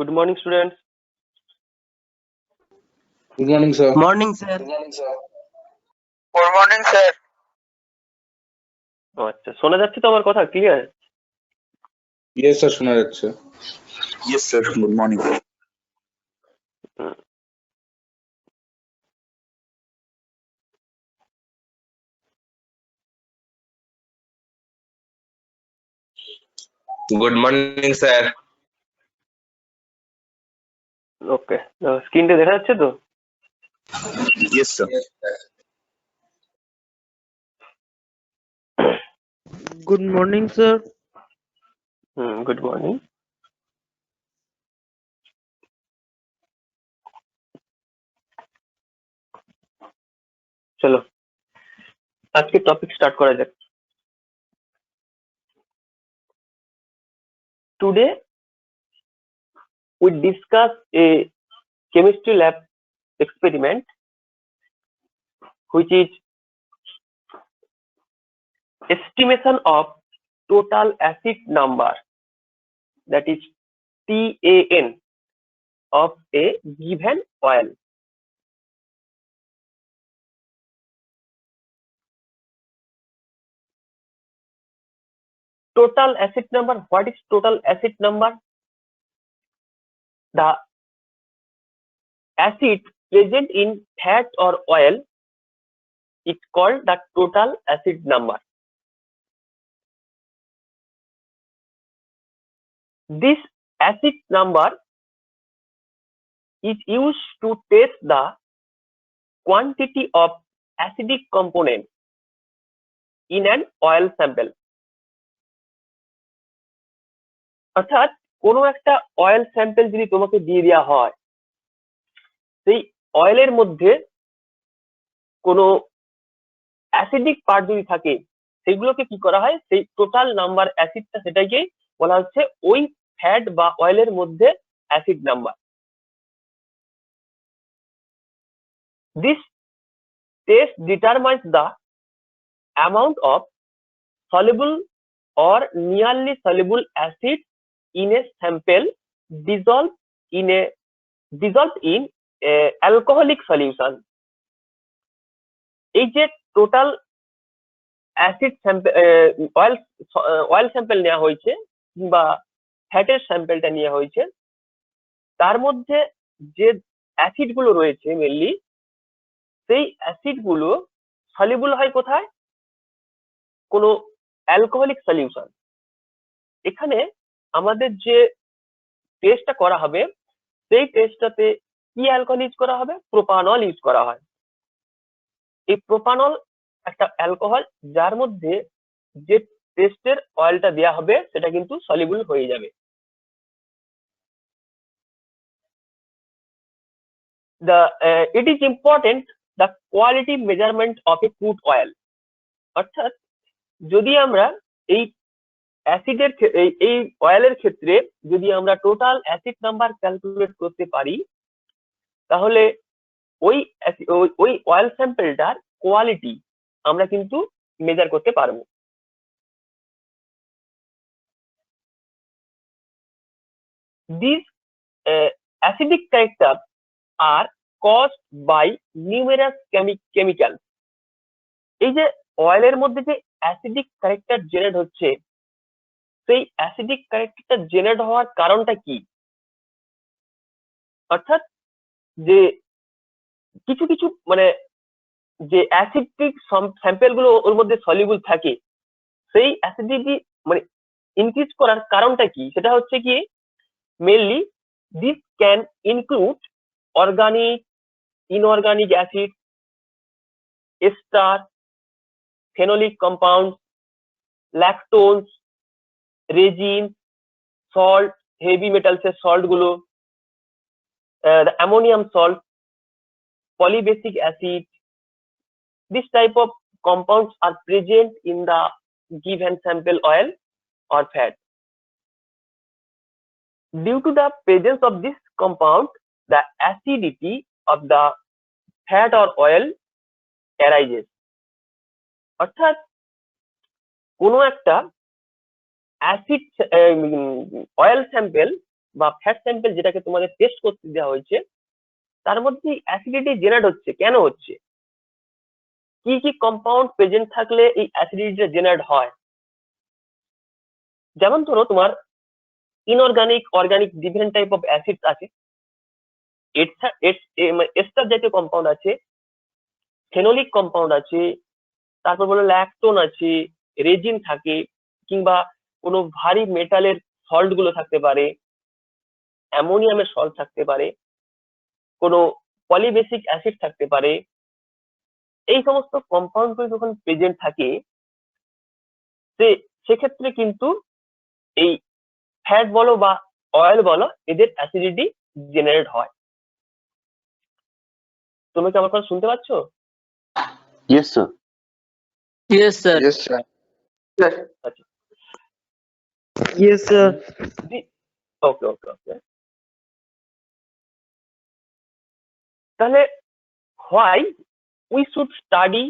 Good morning, students. Good morning, sir. Morning, sir. Good morning, sir. আচ্ছা, শোনা যাচ্ছে তো আমার কথা ক্লিয়ার? Yes, sir, শোনা যাচ্ছে। Yes, sir. Good morning. Good morning, sir. ওকে, স্ক্রিনটা দেখা যাচ্ছে তো? Yes, sir. Good morning, sir. Good morning. চলো আজকে টপিক স্টার্ট করা যাক। Today we discuss a chemistry lab experiment which is estimation of total acid number, that is TAN, of a given oil. Total acid number. What is total acid number? The acid present in fat or oil is called the total acid number. This acid number is used to test the quantity of acidic component in an oil sample. অর্থাৎ কোনো একটা oil sample যদি তোমাকে দিয়ে দেওয়া হয়, সেই অয়েলের মধ্যে কোনো অ্যাসিডিক পার্ট যদি থাকে সেগুলোকে কি করা হয়, সেই টোটাল নাম্বার অ্যাসিডটা সেটাকে বলা হচ্ছে ওই ফ্যাট বা অয়েলের মধ্যে acid number. This test determines the amount of soluble or nearly soluble acid in a sample dissolved in a alcoholic solution. এই যে total acid sample oil sample নেওয়া হয়েছে কিংবা ফ্যাটের স্যাম্পলটা নেওয়া হয়েছে, তার মধ্যে যে অ্যাসিড গুলো রয়েছে মেনলি, সেই অ্যাসিড গুলো সলিউবল হয় কোথায়? কোনো অ্যালকোহলিক সলিউশন। এখানে আমাদের যে টেস্টটা করা হবে সেই টেস্টটাতে কি অ্যালকোহল ইউজ করা হবে? প্রোপানল ইউজ করা হয়। এই প্রোপানল একটা অ্যালকোহল যার মধ্যে যে টেস্টের অয়েলটা দেওয়া হবে সেটা কিন্তু সলিউবল হয়ে যাবে। It is important the quality measurement of a crude oil. অর্থাৎ যদি আমরা এই অ্যাসিডের এই অয়েলের ক্ষেত্রে যদি আমরা টোটাল অ্যাসিড নাম্বার ক্যালকুলেট করতে পারি, তাহলে ওই অয়েল স্যাম্পলটার কোয়ালিটি আমরা কিন্তু মেজার করতে পারবো। These acidic characters are caused by numerous chemicals. এই যে অয়েলের মধ্যে যে অ্যাসিডিক ক্যারেক্টার জেনারেট হচ্ছে, সেই অ্যাসিডিক ক্যারেক্টারটা জেনারেট হওয়ার কারণটা কি? অর্থাৎ যে কিছু কিছু মানে যে অ্যাসিডিক স্যাম্পল গুলো ওর মধ্যে সলিউবল থাকে, সেই অ্যাসিডিটি মানে ইনক্রিজ করার কারণটা কি? সেটা হচ্ছে কি mainly this can include organic, inorganic acid, ester, phenolic compound, lactones, resin, salt, heavy মেটালসের সল্ট গুলো, ammonium salt, polybasic acid. This type of compounds are present in the given sample oil or fat. Due to the presence of this compound, the acidity of the fat or oil arises. অর্থাৎ কোনো একটা acid oil sample বা fat sample যেটাকে তোমাদের test করতে দেওয়া হয়েছে তার মধ্যে অ্যাসিডিটি জেনারেট হচ্ছে কেন হচ্ছে, কি কি কম্পাউন্ড প্রেজেন্ট থাকলে এই অ্যাসিডিটিটা জেনারেট হয়। যেমন ধরো তোমার inorganic organic different type of acids আছে, এস্টার জাতীয় কম্পাউন্ড আছে, ফেনোলিক কম্পাউন্ড আছে, তারপর বলো ল্যাকটোন আছে, রেজিন থাকে, কিংবা কোনো ভারী মেটালের সল্ট গুলো থাকতে পারে, অ্যামোনিয়ামের সল্ট থাকতে পারে, কোনো পলিবেসিক অ্যাসিড থাকতে পারে। এই সমস্ত কম্পাউন্ড গুলো যখন প্রেজেন্ট থাকে সেক্ষেত্রে কিন্তু এই ফ্যাট বলো বা অয়েল বলো এদের অ্যাসিডিটি জেনারেট হয়। তুমি কি আমার কথা শুনতে পাচ্ছ? Yes, sir. Yes, sir. Yes, sir. আচ্ছা, Yes, sir. ওকে ওকে ওকে। তাহলে why we should study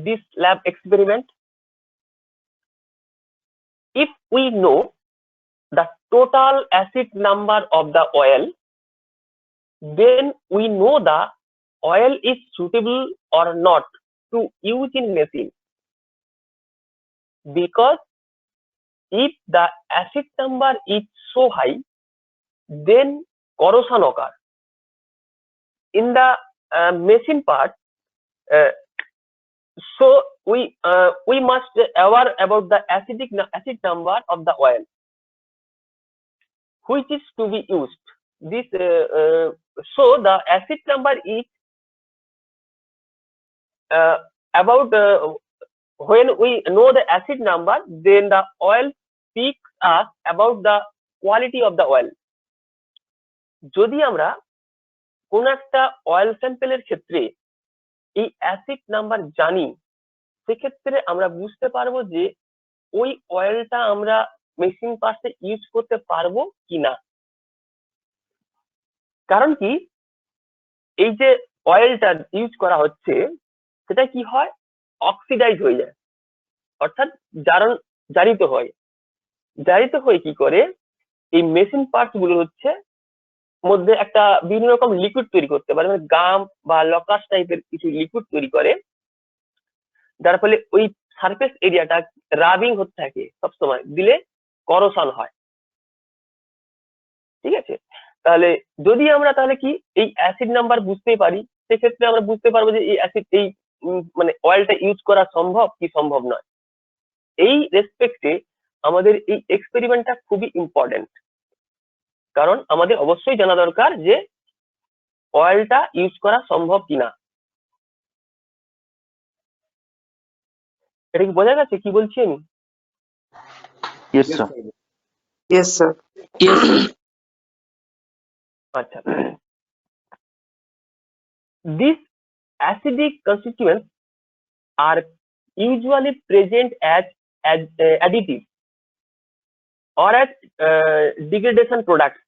this lab experiment? If we know the total acid number of the oil, then we know the oil is suitable or not to use in machine. Because if the acid number is so high, then corrosion occur. In the machine part, so we must aware about the acid number of the oil which is to be used. This so the acid number is about when we know the acid number, then the oil speaks us about the quality of the oil. যদি আমরা কোন একটা oil স্যাম্পেলের ক্ষেত্রে এই acid number জানি সেক্ষেত্রে আমরা বুঝতে পারবো যে ওই অয়েলটা আমরা মেশিন পার্টসে ইউজ করতে পারবো কিনা। কারণ কি এই যে অয়েলটা ইউজ করা হচ্ছে সেটা কি হয়, অক্সিডাইজ হয়ে যায়, অর্থাৎ জারিত হয়। জারিত হয়ে কি করে এই মেশিন পার্টস গুলো হচ্ছে মধ্যে একটা বিভিন্ন রকম লিকুইড তৈরি করতে পারে, মানে গাম বা লকাস টাইপের কিছু লিকুইড তৈরি করে, যার ফলে ওই সারফেস এরিয়াটা রাবিং হতে থাকে সবসময়, দিলে করোশন হয়। ঠিক আছে, তাহলে যদি আমরা তাহলে কি এই অ্যাসিড নাম্বার বুঝতেই পারি সেক্ষেত্রে আমরা বুঝতে পারবো যে এই অ্যাসিড এই মানে অয়েলটা ইউজ করা সম্ভব কি সম্ভব নয়। এই রেসপেক্টে আমাদের এই এক্সপেরিমেন্টটা খুবই ইম্পর্টেন্ট, কারণ আমাদের অবশ্যই জানা দরকার যে অয়েলটা ইউজ করা সম্ভব কিনা। এটা কি বোঝা গেছে কি বলছি আমি? Yes, sir. Yes, sir. Yes, sir. আচ্ছা, these acidic constituents are usually present as additives or as degradation products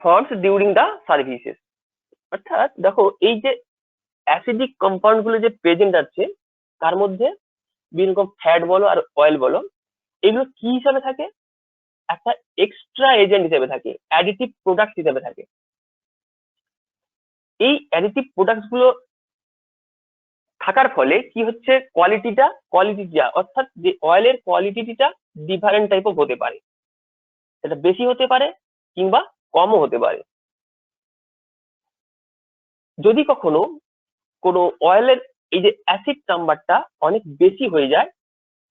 formed during the services. অর্থাৎ দেখো এই যে অ্যাসিডিক কম্পাউন্ড গুলো যে প্রেজেন্ট আছে তার মধ্যে বিভিন্ন রকম ফ্যাট বলো আর অয়েল বলো এগুলো কি হিসাবে থাকে, একটা এক্সট্রা এজেন্ট হিসেবে থাকে, অ্যাডিটিভ প্রোডাক্ট হিসেবে থাকে। এই অ্যাডিটিভ প্রোডাক্ট গুলো থাকার ফলে কি হচ্ছে, কোয়ালিটিটা অর্থাৎ যে অয়েলের কোয়ালিটিটা ডিফারেন্ট টাইপ অফ হতে পারে, সেটা বেশি হতে পারে কিংবা কমও হতে পারে। যদি কখনো কোনো অয়েলের এই যে অ্যাসিড নাম্বারটা অনেক বেশি হয়ে যায়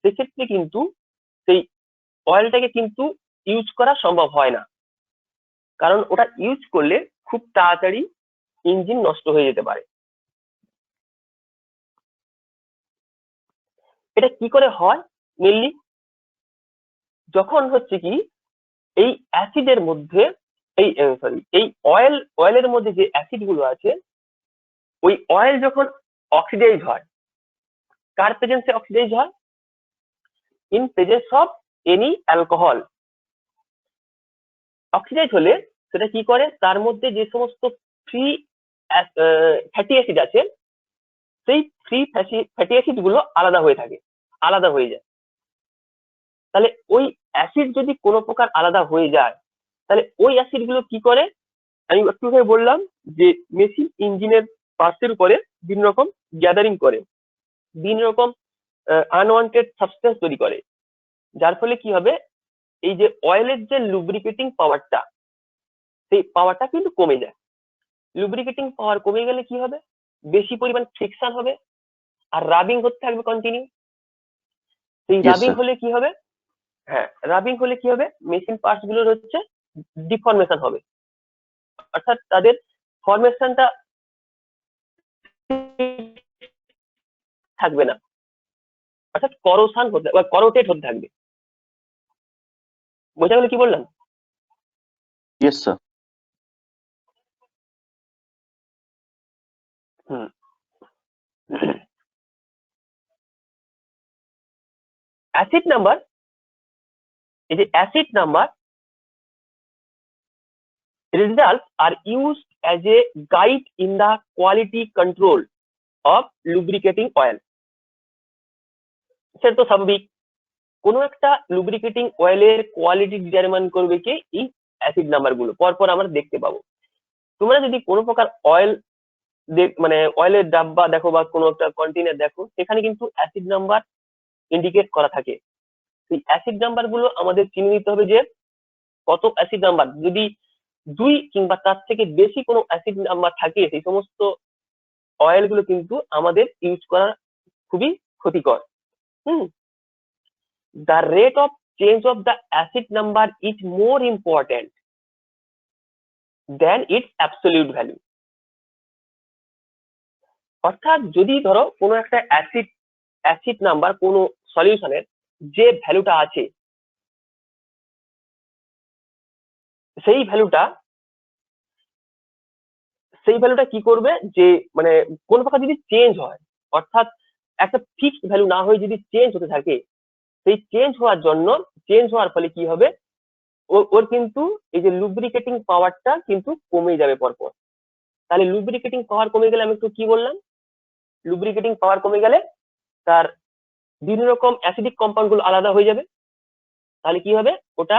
সেক্ষেত্রে কিন্তু সেই অয়েলটাকে কিন্তু ইউজ করা সম্ভব হয় না, কারণ ওটা ইউজ করলে খুব তাড়াতাড়ি ইঞ্জিন নষ্ট হয়ে যেতে পারে। এটা কি করে হয়, মেনলি যখন হচ্ছে কি এই অ্যাসিডের মধ্যে এই অয়েলের মধ্যে যে অ্যাসিড গুলো আছে ওই অয়েল যখন অক্সিডাইজ হয়, কার প্রেজেন্সে অক্সিডাইজ হয়, in presence of any alcohol. Oxidise হলে সেটা কি করে, তার মধ্যে যে সমস্ত ফ্রি ফ্যাটি অ্যাসিড আছে সেই ফ্রি ফ্যাটি অ্যাসিড গুলো আলাদা হয়ে যায়। তাহলে ওই অ্যাসিড যদি কোনো প্রকার আলাদা হয়ে যায় তাহলে ওই অ্যাসিড গুলো কি করে, আমি একটু আগে বললাম যে মেশিন ইঞ্জিনের পার্টসের উপরে বিভিন্ন রকম গ্যাদারিং করে, বিভিন্ন রকম আনওয়ান্টেড সাবস্টেন্স তৈরি করে, যার ফলে কি হবে, এই যে অয়েলের যে লুব্রিকেটিং পাওয়ারটা, সেই পাওয়ারটা কিন্তু কমে যায়। লুব্রিকেটিং পাওয়ার কমে গেলে কি হবে, বেশি পরিমাণ ফ্রিকশন হবে আর রাবিং হতে থাকবে কন্টিনিউ। সেই Yes, রাবিং sir. হলে কি হবে, হ্যাঁ রাবিং হলে কি হবে, মেশিন পার্টস গুলোর হচ্ছে ডিফরমেশন হবে, অর্থাৎ তাদের ফরমেশনটা থাকবে না, অর্থাৎ করোশন হতে বা করোটেট হতে থাকবে। বোঝা গেল কি বললাম? Yes, sir. হুম। অ্যাসিড নাম্বার, এই যে acid number results are used as a guide in the quality control of lubricating oil. সেটা তো স্বাভাবিক, কোনো একটা লুব্রিকেটিং অয়েলের কোয়ালিটি ডিটারমাইন করবে কি, এই অ্যাসিড নাম্বার গুলো পরপর আমরা দেখতে পাবো। তোমরা যদি কোনো প্রকার অয়েল মানে অয়েলের ডাব্বা দেখো বা কোনো একটা কন্টেনার দেখো, সেখানে কিন্তু অ্যাসিড নাম্বার ইন্ডিকেট করা থাকে। সেই অ্যাসিড নাম্বার গুলো আমাদের চিনে নিতে হবে যে কত অ্যাসিড নাম্বার, যদি 2 কিংবা তার থেকে বেশি কোনো অ্যাসিড নাম্বার থাকে, সেই সমস্ত অয়েল গুলো কিন্তু আমাদের ইউজ করা খুবই ক্ষতিকর। The rate of change of the acid number is more important than its absolute value. অর্থাৎ যদি ধরো কোনো একটা অ্যাসিড নাম্বার কোনো সলিউশনের যে ভ্যালুটা আছে, সেই ভ্যালুটা কি করবে, যে মানে কোন প্রকার যদি চেঞ্জ হয়, অর্থাৎ একটা ফিক্সড ভ্যালু না হয়ে যদি চেঞ্জ হতে থাকে, সেই চেঞ্জ হওয়ার ফলে কি হবে, ওর কিন্তু এই যে লুব্রিকেটিং পাওয়ারটা কিন্তু কমে যাবে পরপর। তাহলে লুব্রিকেটিং পাওয়ার কমে গেলে আমি একটু কি বললাম, লুব্রিকেটিং পাওয়ার কমে গেলে তার বিভিন্ন রকম অ্যাসিডিক কম্পাউন্ড গুলো আলাদা হয়ে যাবে। তাহলে কি হবে, ওটা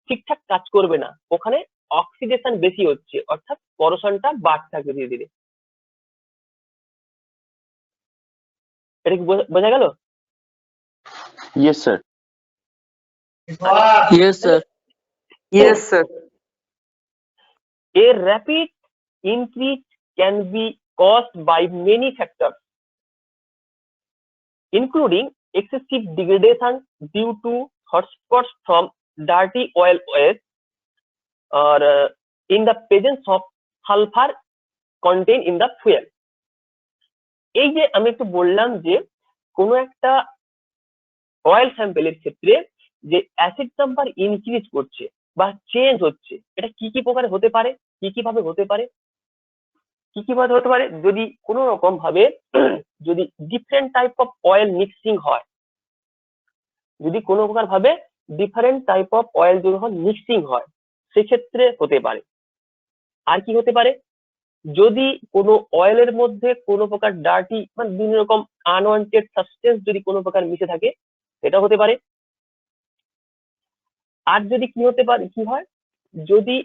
ঠিকঠাক কাজ করবে না, ওখানে অক্সিডেশন বেশি হচ্ছে, অর্থাৎ করোশনটা বাড়তে থাকবে ধীরে ধীরে। এটা কি বোঝা গেল? Yes, sir. Yes, sir. Yes, sir. A rapid increase can be caused by many factors, including excessive degradation due to hotspots from dirty oil waste or in the presence of sulfur contained in the fuel. এই যে আমি একটু বললাম যে কোনো একটা oil স্যাম্পেলের ক্ষেত্রে যে অ্যাসিড নাম্বার ইনক্রিজ করছে বা চেঞ্জ হচ্ছে, এটা কি কি প্রকারে হতে পারে, কি কি ভাবে হতে পারে, যদি কোনো রকম ভাবে যদি different type of oil mixing হয়, যদি কোনো প্রকার ভাবে ডিফারেন্ট টাইপ অফ অয়েল যখন মিক্সিং হয়, সেক্ষেত্রে হতে পারে। আর কি হতে পারে, যদি কোনো অয়েলের মধ্যে কোনো প্রকার ডার্টি মানে বিভিন্ন রকম আনওয়ান্টেড সাবস্টেন্স যদি কোনো প্রকার মিশে থাকে, সেটা হতে পারে। আর যদি কি হতে পারে, কি হয়, যদি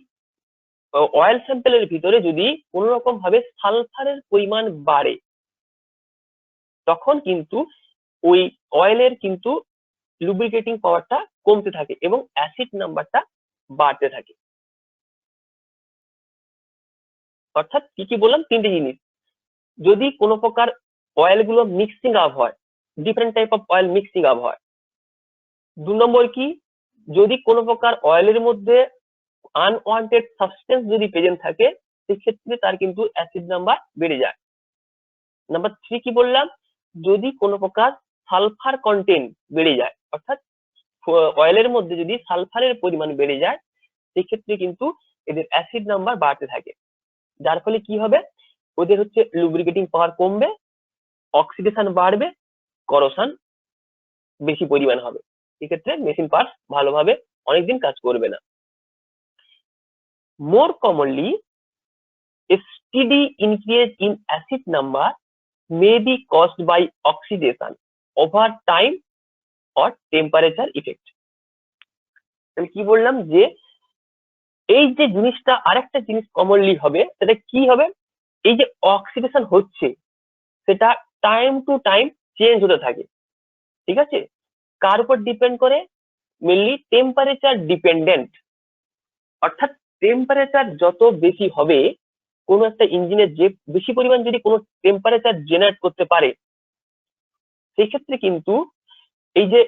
অয়েল স্যাম্পেলের ভিতরে যদি কোনো রকম ভাবে সালফারের পরিমাণ বাড়ে, তখন কিন্তু ওই অয়েলের কিন্তু লুব্রিকেটিং পাওয়ারটা কমতে থাকে এবং অ্যাসিড নাম্বারটা বাড়তে থাকে। অর্থাৎ কি কি বললাম, তিনটে জিনিস, যদি কোনো প্রকার অয়েল গুলো মিক্সিং আপ হয়, different type of oil mixing up হয়। 2 নম্বর কি, যদি কোনো প্রকার অয়েলের মধ্যে আনওয়ান্টেড সাবস্টেন্স যদি প্রেজেন্ট থাকে, সেক্ষেত্রে তার কিন্তু অ্যাসিড নাম্বার বেড়ে যায়। নাম্বার 3 কি বললাম, যদি কোনো প্রকার সালফার কন্টেন্ট বেড়ে যায়, অর্থাৎ অয়েলের মধ্যে যদি সালফারের পরিমাণ বেড়ে যায়, সেক্ষেত্রে কিন্তু এদের অ্যাসিড নাম্বার বাড়তে থাকে, যার ফলে কি হবে, ওদের হচ্ছে লুব্রিকেটিং পাওয়ার কমবে, অক্সিডেশন বাড়বে, করোশন বেশি পরিমাণ হবে, এক্ষেত্রে মেশিন পার্টস ভালোভাবে অনেকদিন কাজ করবে না। মোর commonly a steady increase in acid number may be caused by oxidation over time or temperature effect. আমি কি বললাম, যে এই যে জিনিসটা, আরেকটা জিনিস কমনলি হবে, সেটা কি হবে? এই যে অক্সিডেশন হচ্ছে সেটা টাইম টু টাইম চেঞ্জ হতে থাকে, ঠিক আছে? কার উপর ডিপেন্ড করে? Mainly temperature dependent. অর্থাৎ টেম্পারেচার যত বেশি হবে, কোনো একটা ইঞ্জিনের যে বেশি পরিমাণ যদি কোনো টেম্পারেচার জেনারেট করতে পারে, সেই ক্ষেত্রে কিন্তু এই যে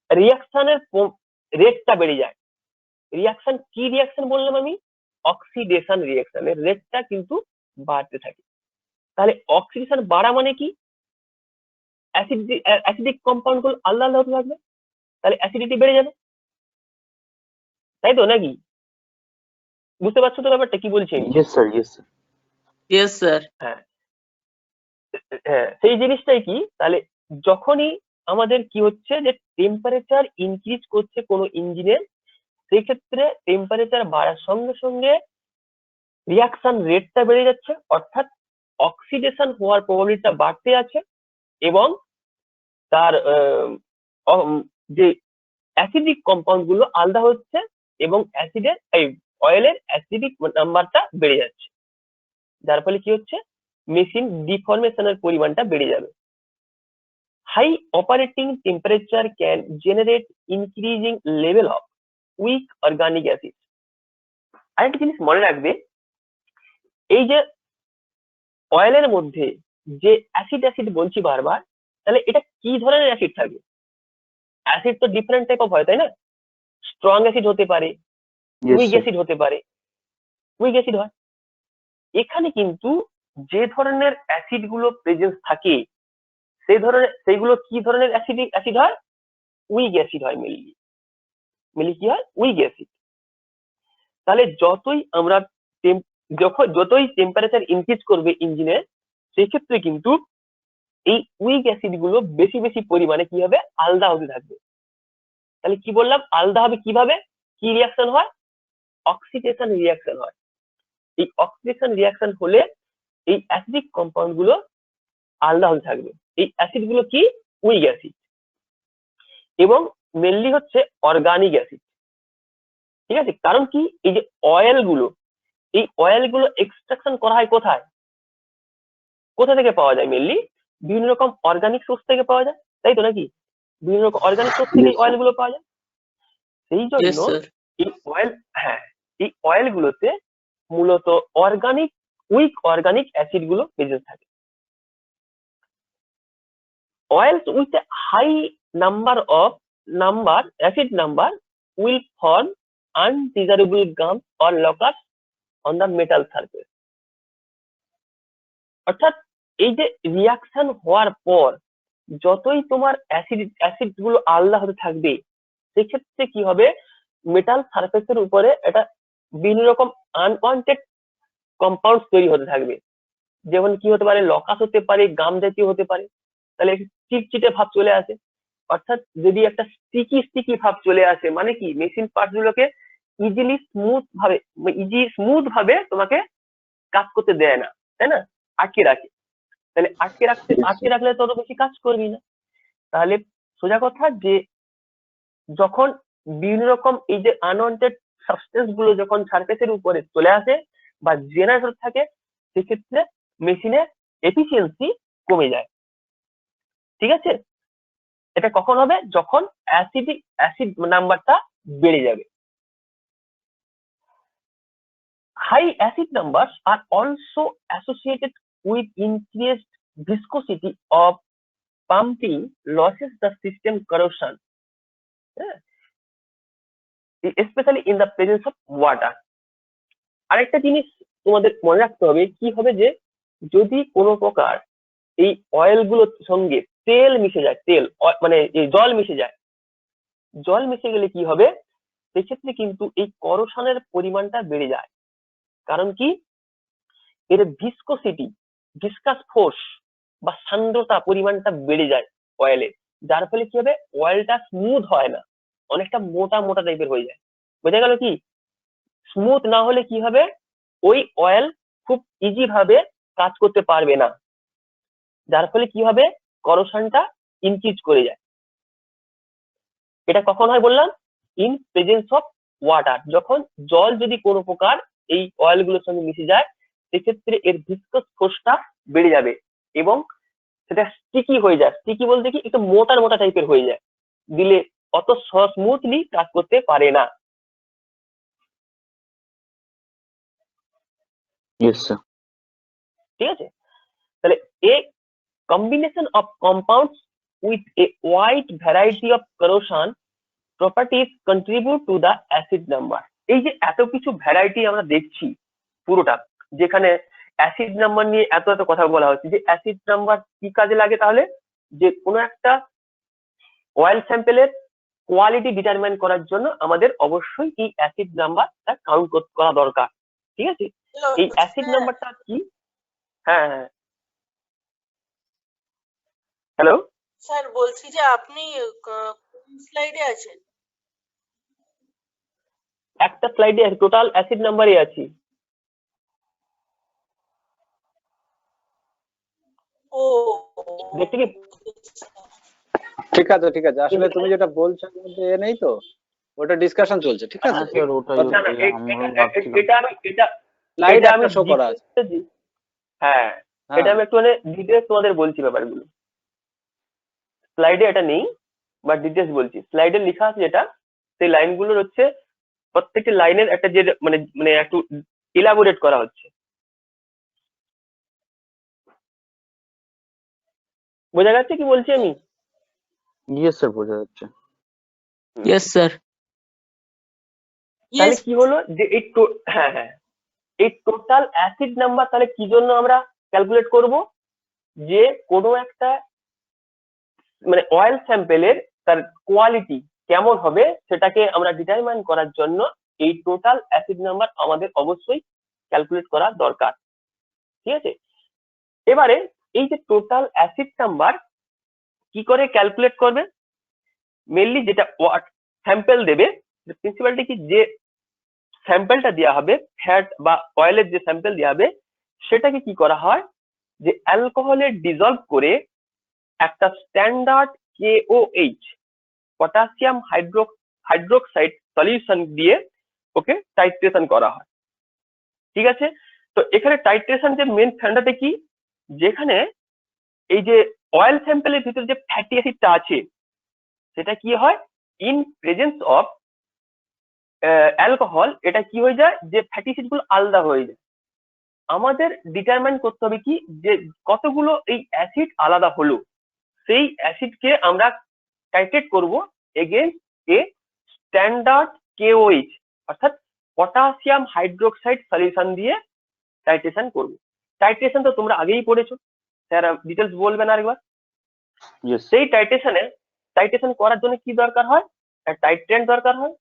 রিয়াকশনের রেটটা বেড়ে যায়। রিয়াকশন কি রিয়াকশন বললাম আমি? অক্সিডেশন রিয়াকশনের রেটটা কিন্তু বাড়তে থাকে। তাহলে অক্সিডেশন বাড়া মানে কি? অ্যাসিডিক কম্পাউন্ড গুলো আলাদা আলাদা হতে থাকবে, তাহলে অ্যাসিডিটি বেড়ে যাবে, তাই তো নাকি? বুঝতে পারছো তো ব্যাপারটা কি বলছি আমি? Yes, sir. Yes, sir. Yes, sir. হ্যাঁ, হ্যাঁ, সেই জিনিসটাই কি, তাহলে যখনই আমাদের কি হচ্ছে যে টেম্পারেচার ইনক্রিজ করছে কোনো ইঞ্জিনের, সেই ক্ষেত্রে টেম্পারেচার বাড়ার সঙ্গে সঙ্গে রিয়াকশন রেটটা বেড়ে যাচ্ছে, অর্থাৎ অক্সিডেশন হওয়ার প্রবাবিলিটিটা বাড়তে আছে, এবং তার যে অ্যাসিডিক কম্পাউন্ড গুলো আলাদা হচ্ছে, এবং অ্যাসিডের এই অয়েলের অ্যাসিডিক নাম্বারটা বেড়ে যাচ্ছে, যার ফলে কি হচ্ছে? মেশিন ডিফরমেশনের পরিমাণটা বেড়ে যাবে। High operating temperature can generate increasing level of weak organic acid. আরেকটা জিনিস মনে রাখবে, এই যে অয়েলের মধ্যে যে অ্যাসিড অ্যাসিড বলছি বারবার, তাহলে এটা কি ধরনের অ্যাসিড থাকে? অ্যাসিড তো ডিফারেন্ট টাইপ অফ হয়, তাই না? স্ট্রং অ্যাসিড হতে পারে, Yes, উইক sir. অ্যাসিড হতে পারে, উইক অ্যাসিড হয়। এখানে কিন্তু যে ধরনের অ্যাসিড গুলো প্রেজেন্স থাকে, সেইগুলো কি ধরনের অ্যাসিড হয়? উইক অ্যাসিড হয় মেনলি। মেনলি কি হয়? Week acid. তাহলে যতই টেম্পারেচার ইনক্রিজ করবে ইঞ্জিনে, সেই ক্ষেত্রে কিন্তু এই উইক অ্যাসিড গুলো বেশি বেশি পরিমাণে কি হবে? আলাদা হতে থাকবে। তাহলে কি বললাম? আলাদা হবে কিভাবে? কি রিয়াকশন হয়? অক্সিডেশন রিয়াকশন হয়। এই অক্সিডেশন রিয়াকশন হলে এই অ্যাসিডিক কম্পাউন্ড গুলো আলাদা হতে থাকবে। এই অ্যাসিড গুলো কি? উইক অ্যাসিড, এবং মেনলি হচ্ছে অর্গানিক অ্যাসিড, ঠিক আছে? কারণ কি, এই যে এই অয়েল গুলো এক্সট্রাকশন করা হয় কোথায়? কোথা থেকে পাওয়া যায়? মেনলি বিভিন্ন রকম অর্গানিক সোর্স থেকে পাওয়া যায়, তাই তো নাকি? বিভিন্ন রকম অর্গানিক সোর্স থেকে Yes, sir. অয়েল গুলো পাওয়া যায়। সেই Yes, জন্য sir. এই অয়েল, হ্যাঁ, এই অয়েল গুলোতে মূলত উইক অর্গানিক অ্যাসিড গুলো প্রেজেন্ট থাকে। Oils with a high acid number will form undesirable gums or locus on the metal surface. অর্থাৎ এই যে রিয়াকশন হওয়ার পর যতই তোমার অ্যাসিড গুলো আলাদা হতে থাকবে, সেক্ষেত্রে কি হবে? মেটাল সারফেসের উপরে এটা বিভিন্ন রকম আনওয়ান্টেড কম্পাউন্ড তৈরি হতে থাকবে। যেমন কি হতে পারে? লকাস হতে পারে, গাম জাতীয় হতে পারে। তাহলে চিটচিটে ভাব চলে আসে। অর্থাৎ যদি একটা স্টিকি ভাব চলে আসে, মানে কি, মেশিন পার্টস গুলোকে স্মুথ ভাবে তোমাকে কাজ করতে দেয় না, তাই না? আটকে রাখে। তাহলে আটকে রাখলে তত বেশি কাজ করবি না। তাহলে সোজা কথা যে যখন বিভিন্ন রকম এই যে আনওয়ান্টেড সাবস্টেন্স গুলো যখন সারফেসের উপরে চলে আসে বা জেনারেট হতে থাকে, সেক্ষেত্রে মেশিনের এফিসিয়েন্সি কমে যায়, ঠিক আছে? এটা কখন হবে? যখন অ্যাসিড নাম্বারটা বেড়ে যাবে। High acid numbers are also associated with increased viscosity of pumping losses the system corrosion, specially in the presence of water. আরেকটা জিনিস তোমাদের মনে রাখতে হবে, কি হবে যে যদি কোনো প্রকার এই অয়েল গুলোর সঙ্গে তেল মিশে যায়, মানে এই জল মিশে যায়, জল মিশে গেলে কি হবে? সেক্ষেত্রে কিন্তু এই করোশনের পরিমাণটা বেড়ে যায়। কারণ কি, এর ভিসকাস ফোর্স বা সান্দ্রতা পরিমাণটা বেড়ে যায় অয়েলের, যার ফলে কি হবে? অয়েলটা স্মুথ হয় না, অনেকটা মোটা মোটা টাইপের হয়ে যায়। বোঝা গেল কি? স্মুথ না হলে কি হবে? ওই অয়েল খুব ইজি ভাবে কাজ করতে পারবে না, যার ফলে কি হবে? করোশনটা ইনক্রিজ করে যায়। এটা কখন হয় বললাম? ইন প্রেজেন্স অফ ওয়াটার, যখন জল যদি কোনো প্রকার এই অয়েল গুলোর সঙ্গে মিশে যায় সেক্ষেত্রে এর ভিসকস ফোর্সটা বেড়ে যাবে এবং সেটা স্টিকি হয়ে যায়। স্টিকি বলতে কি, একটু মোটা মোটা টাইপের হয়ে যায়, দিলে অত স্মুথলি কাজ করতে পারে না। Yes, sir. ঠিক আছে, তাহলে এ combination of compounds with a wide variety of corrosion properties contribute to the acid number। এই যে এত কিছু ভ্যারাইটি আমরা দেখছি পুরোটা, যেখানে অ্যাসিড নাম্বার নিয়ে এত এত কথা বলা হচ্ছে, যে অ্যাসিড নাম্বার কি কাজে লাগে, তাহলে যে কোনো একটা অয়েল স্যাম্পেলের কোয়ালিটি ডিটারমাইন করার জন্য আমাদের অবশ্যই এই অ্যাসিড নাম্বারটা কাউন্ট করা দরকার। ঠিক আছে, এই অ্যাসিড নাম্বারটা কি? হ্যাঁ হ্যাঁ, হ্যালো স্যার, বলছি যে আপনি কোন স্লাইডে আছেন? একটা স্লাইডে টোটাল অ্যাসিড নাম্বারই আছে। ও, দেখতে কি? ঠিক আছে ঠিক আছে, আসলে তুমি যেটা বলছো এর মধ্যে এ নেই তো, ওটা ডিসকাশন চলছে, ঠিক আছে? হ্যাঁ স্যার, ওটাই না না, আমরাও ভাবছিলাম। স্লাইড এটা আমি একটা শো করা আছে। হ্যাঁ, হ্যাঁ, এটা আমি একটু মানে ডিটেলস তোমাদের বলছি ব্যাপারগুলো। স্লাইডে এটা নেই, বা ডিটেলস বলছি। স্লাইডে লেখা আছে যেটা, সেই লাইনগুলোর হচ্ছে প্রত্যেকটি লাইনের একটা যে মানে মানে একটু ইলাবোরেট করা হচ্ছে। বোঝা যাচ্ছে কি বলছি আমি? Yes, sir, বোঝা যাচ্ছে। Yes, sir. তাহলে কি হলো যে এই হ্যাঁ হ্যাঁ, এই টোটাল অ্যাসিড নাম্বার তাহলে কি জন্য আমরা ক্যালকুলেট করব? যে কোনো একটা মানে অয়েল স্যাম্পেলের তার কোয়ালিটি কেমন হবে সেটাকে আমরা ডিটারমাইন করার জন্য এই টোটাল অ্যাসিড নাম্বার আমাদের অবশ্যই ক্যালকুলেট করা দরকার। ঠিক আছে, এবারে এই যে টোটাল অ্যাসিড নাম্বার কি করে ক্যালকুলেট করবে? মেনলি যেটা স্যাম্পেল দেবে, প্রিন্সিপালটি কি, যে স্যাম্পেলটা দেওয়া হবে ফ্যাট বা অয়েলের যে স্যাম্পেল দেওয়া হবে সেটাকে কি করা হয়, যে অ্যালকোহলে ডিজলভ করে একটা standard KOH potassium hydroxide solution দিয়ে ওকে টাইট্রেশন করা হয়। ঠিক আছে, তো এখানে টাইট্রেশন যে মেন ফ্যান্ডাতে কি, যেখানে এই যে অয়েল স্যাম্পেলের ভিতরে যে ফ্যাটি অ্যাসিডটা আছে সেটা কি হয়, ইন প্রেজেন্স অফ অ্যালকোহল এটা কি হয়ে যায়, যে ফ্যাটি অ্যাসিড গুলো আলাদা হয়ে যায়। আমাদের ডিটারমাইন করতে হবে কি, যে কতগুলো এই অ্যাসিড আলাদা হলো, সেই অ্যাসিডকে আমরা টাইট্রেট করব এগেইনস্ট এ স্ট্যান্ডার্ড KOH অর্থাৎ পটাশিয়াম হাইড্রোক্সাইড সলিউশন দিয়ে টাইট্রেশন করব। টাইট্রেশন তো তোমরা আগেই পড়েছো, স্যার ডিটেলস বলবেন আরেকবার। Yes, সেই টাইট্রেশন করার জন্য কি দরকার হয়, টাইট্রেন্ট দরকার হয়,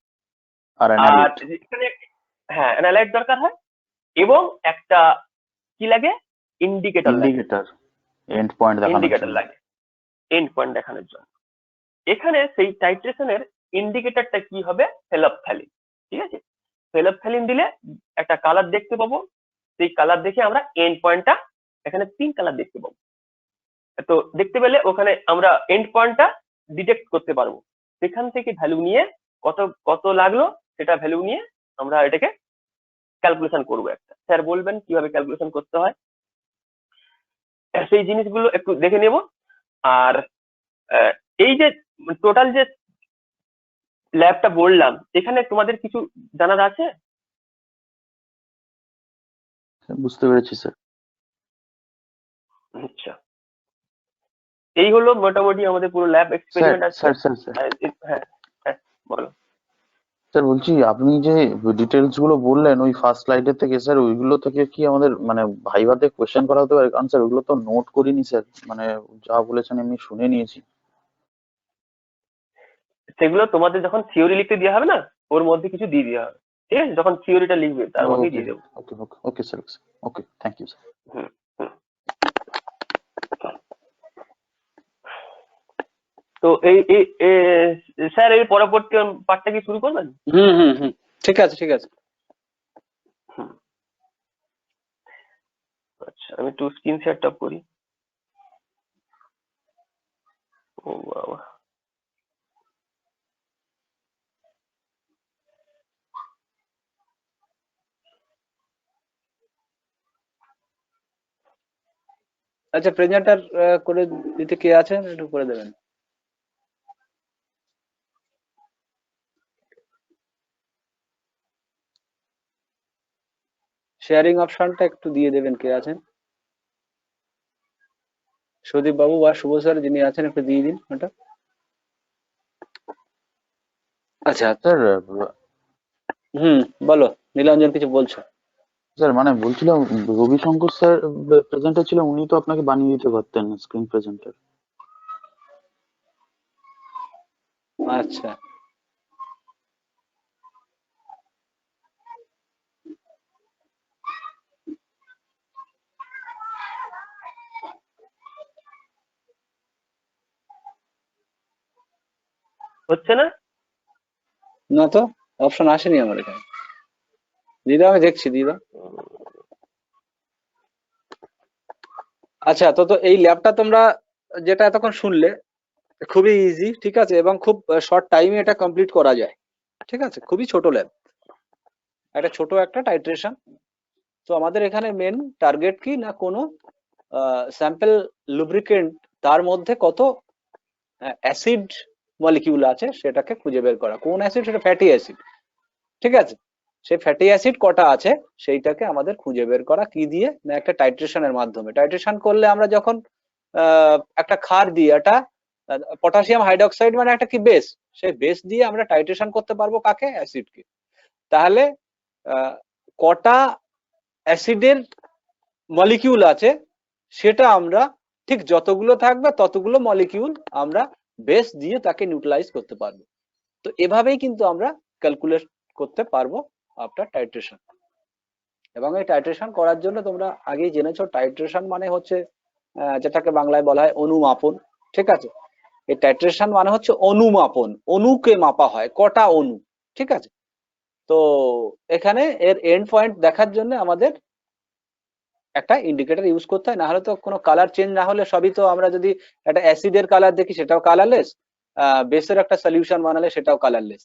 আর আর এখানে হ্যাঁ অ্যানালাইট দরকার হয়, এবং একটা কি লাগে, ইন্ডিকেটর এন্ড পয়েন্ট দেখানোর ইন্ডিকেটর জন্য। লাগে এন্ড পয়েন্ট দেখানোর জন্য। এখানে সেই টাইট্রেশনের ইন্ডিকেটরটা কি হবে, ফেলপথ্যালিন। ঠিক আছে, ফেলপথ্যালিন দিলে একটা কালার দেখতে পাবো, সেই কালার দেখে আমরা এন্ড পয়েন্টটা, এখানে 3 কালার দেখতে পাবো, তো দেখতে পেলে ওখানে আমরা এন্ড পয়েন্টটা ডিটেক্ট করতে পারবো। সেখান থেকে ভ্যালু নিয়ে কত কত লাগলো সেটা ভ্যালু নিয়ে আমরা এটাকে ক্যালকুলেশন করবো একটা। স্যার বলবেন কিভাবে ক্যালকুলেশন করতে হয়, সেই জিনিসগুলো একটু দেখে নেব। আর এই যে টোটাল যে ল্যাবটা বললাম, এখানে তোমাদের কিছু জানার আছে? বুঝতে পেরেছি স্যার। আচ্ছা, এই হলো মোটামুটি আমাদের পুরো ল্যাব এক্সপেরিমেন্ট আছে। স্যার হ্যাঁ হ্যাঁ বলো। স্যার বলছি, আপনি যে ডিটেলস গুলো বললেন ওই ফার্স্ট স্লাইডের থেকে, স্যার ওইগুলো থেকে কি আমাদের মানে ভাইভাতে কোশ্চেন করা হতে পারে? কারণ স্যার ওইগুলো তো নোট করিনি স্যার, মানে যা বলেছেন এমনি শুনে নিয়েছি। সেগুলো তোমাদের যখন থিওরি লিখতে দেওয়া হবে না, ওর মধ্যে কিছু দিয়ে দেওয়া হবে। ঠিক আছে, যখন থিওরিটা লিখবে তার মধ্যেই দিয়ে দেবো। Okay okay okay sir, okay thank you sir. হুম হুম। তো এই স্যার এই পরবর্তী পার্টটা কি শুরু করবেন? হুম, ঠিক আছে ঠিক আছে। আচ্ছা, আমি একটু স্ক্রিন শেয়ারটা করি। ও বাবা, আচ্ছা, প্রেজেন্টার করে দিতে কে আছেন একটু করে দেবেন। শেয়ারিং অপশনটা একটু দিয়ে দেবেন কে আছেন, সুদীপ বাবু বা শুভ স্যার যিনি আছেন একটু দিয়ে দিন ওটা। আচ্ছা, স্যার বলো নীলাঞ্জন, কিছু বলছো? স্যার মানে বলছিলাম রবিশঙ্কর স্যার প্রেজেন্টার ছিল, উনি তো আপনাকে বানিয়ে দিতে পারতেন স্ক্রিন প্রেজেন্টার। আচ্ছা, হচ্ছে না? না তো, অপশন আসেনি আমার এখানে। দিদা আমি দেখছি, দিদা। আচ্ছা, তো এই ল্যাবটা তোমরা যেটা এতক্ষণ শুনলে খুবই ইজি, ঠিক আছে, এবং খুব শর্ট টাইমে এটা কমপ্লিট করা যায়, ঠিক আছে, খুবই ছোট ল্যাব, একটা ছোট একটা টাইট্রেশন। তো আমাদের এখানে মেন টার্গেট কি না, কোনো স্যাম্পল লুব্রিকেন্ট তার মধ্যে কত অ্যাসিড মলিকিউল আছে সেটাকে খুঁজে বের করা। কোন অ্যাসিড? সেটা ফ্যাটি অ্যাসিড, ঠিক আছে। সেই ফ্যাটি অ্যাসিড কটা আছে সেইটাকে আমাদের খুঁজে বের করা কি দিয়ে না, একটা টাইট্রেশনের মাধ্যমে। টাইট্রেশন করলে আমরা যখন একটা ক্ষার দিয়ে, একটা পটাশিয়াম হাইড্রোক্সাইড মানে একটা কি বেস, সেই বেস দিয়ে আমরা টাইট্রেশন করতে পারবো কাকে? অ্যাসিডকে। তাহলে কটা অ্যাসিডের মলিকিউল আছে সেটা আমরা ঠিক যতগুলো থাকবে ততগুলো মলিকিউল আমরা বেস দিয়ে তাকে নিউট্রালাইজ করতে পারবো। তো এভাবেই কিন্তু আমরা ক্যালকুলেট করতে পারবো আফটার টাইট্রেশন। এবং এই টাইট্রেশন করার জন্য তোমরা আগেই জেনেছো, টাইট্রেশন মানে হচ্ছে যেটাকে বাংলায় বলা হয় অনুমাপন, ঠিক আছে। এই টাইট্রেশন মানে হচ্ছে অনুমাপন, অনুকে মাপা হয় কটা অনু, ঠিক আছে। তো এখানে এর এন্ড পয়েন্ট দেখার জন্য আমাদের একটা ইন্ডিকেটর ইউজ করতে হয়, না হলে তো কোনো কালার চেঞ্জ না হলে সবই তো, আমরা যদি একটা অ্যাসিডের কালার দেখি সেটাও কালারলেস, বেসের একটা সলিউশন বানালে সেটাও কালারলেস।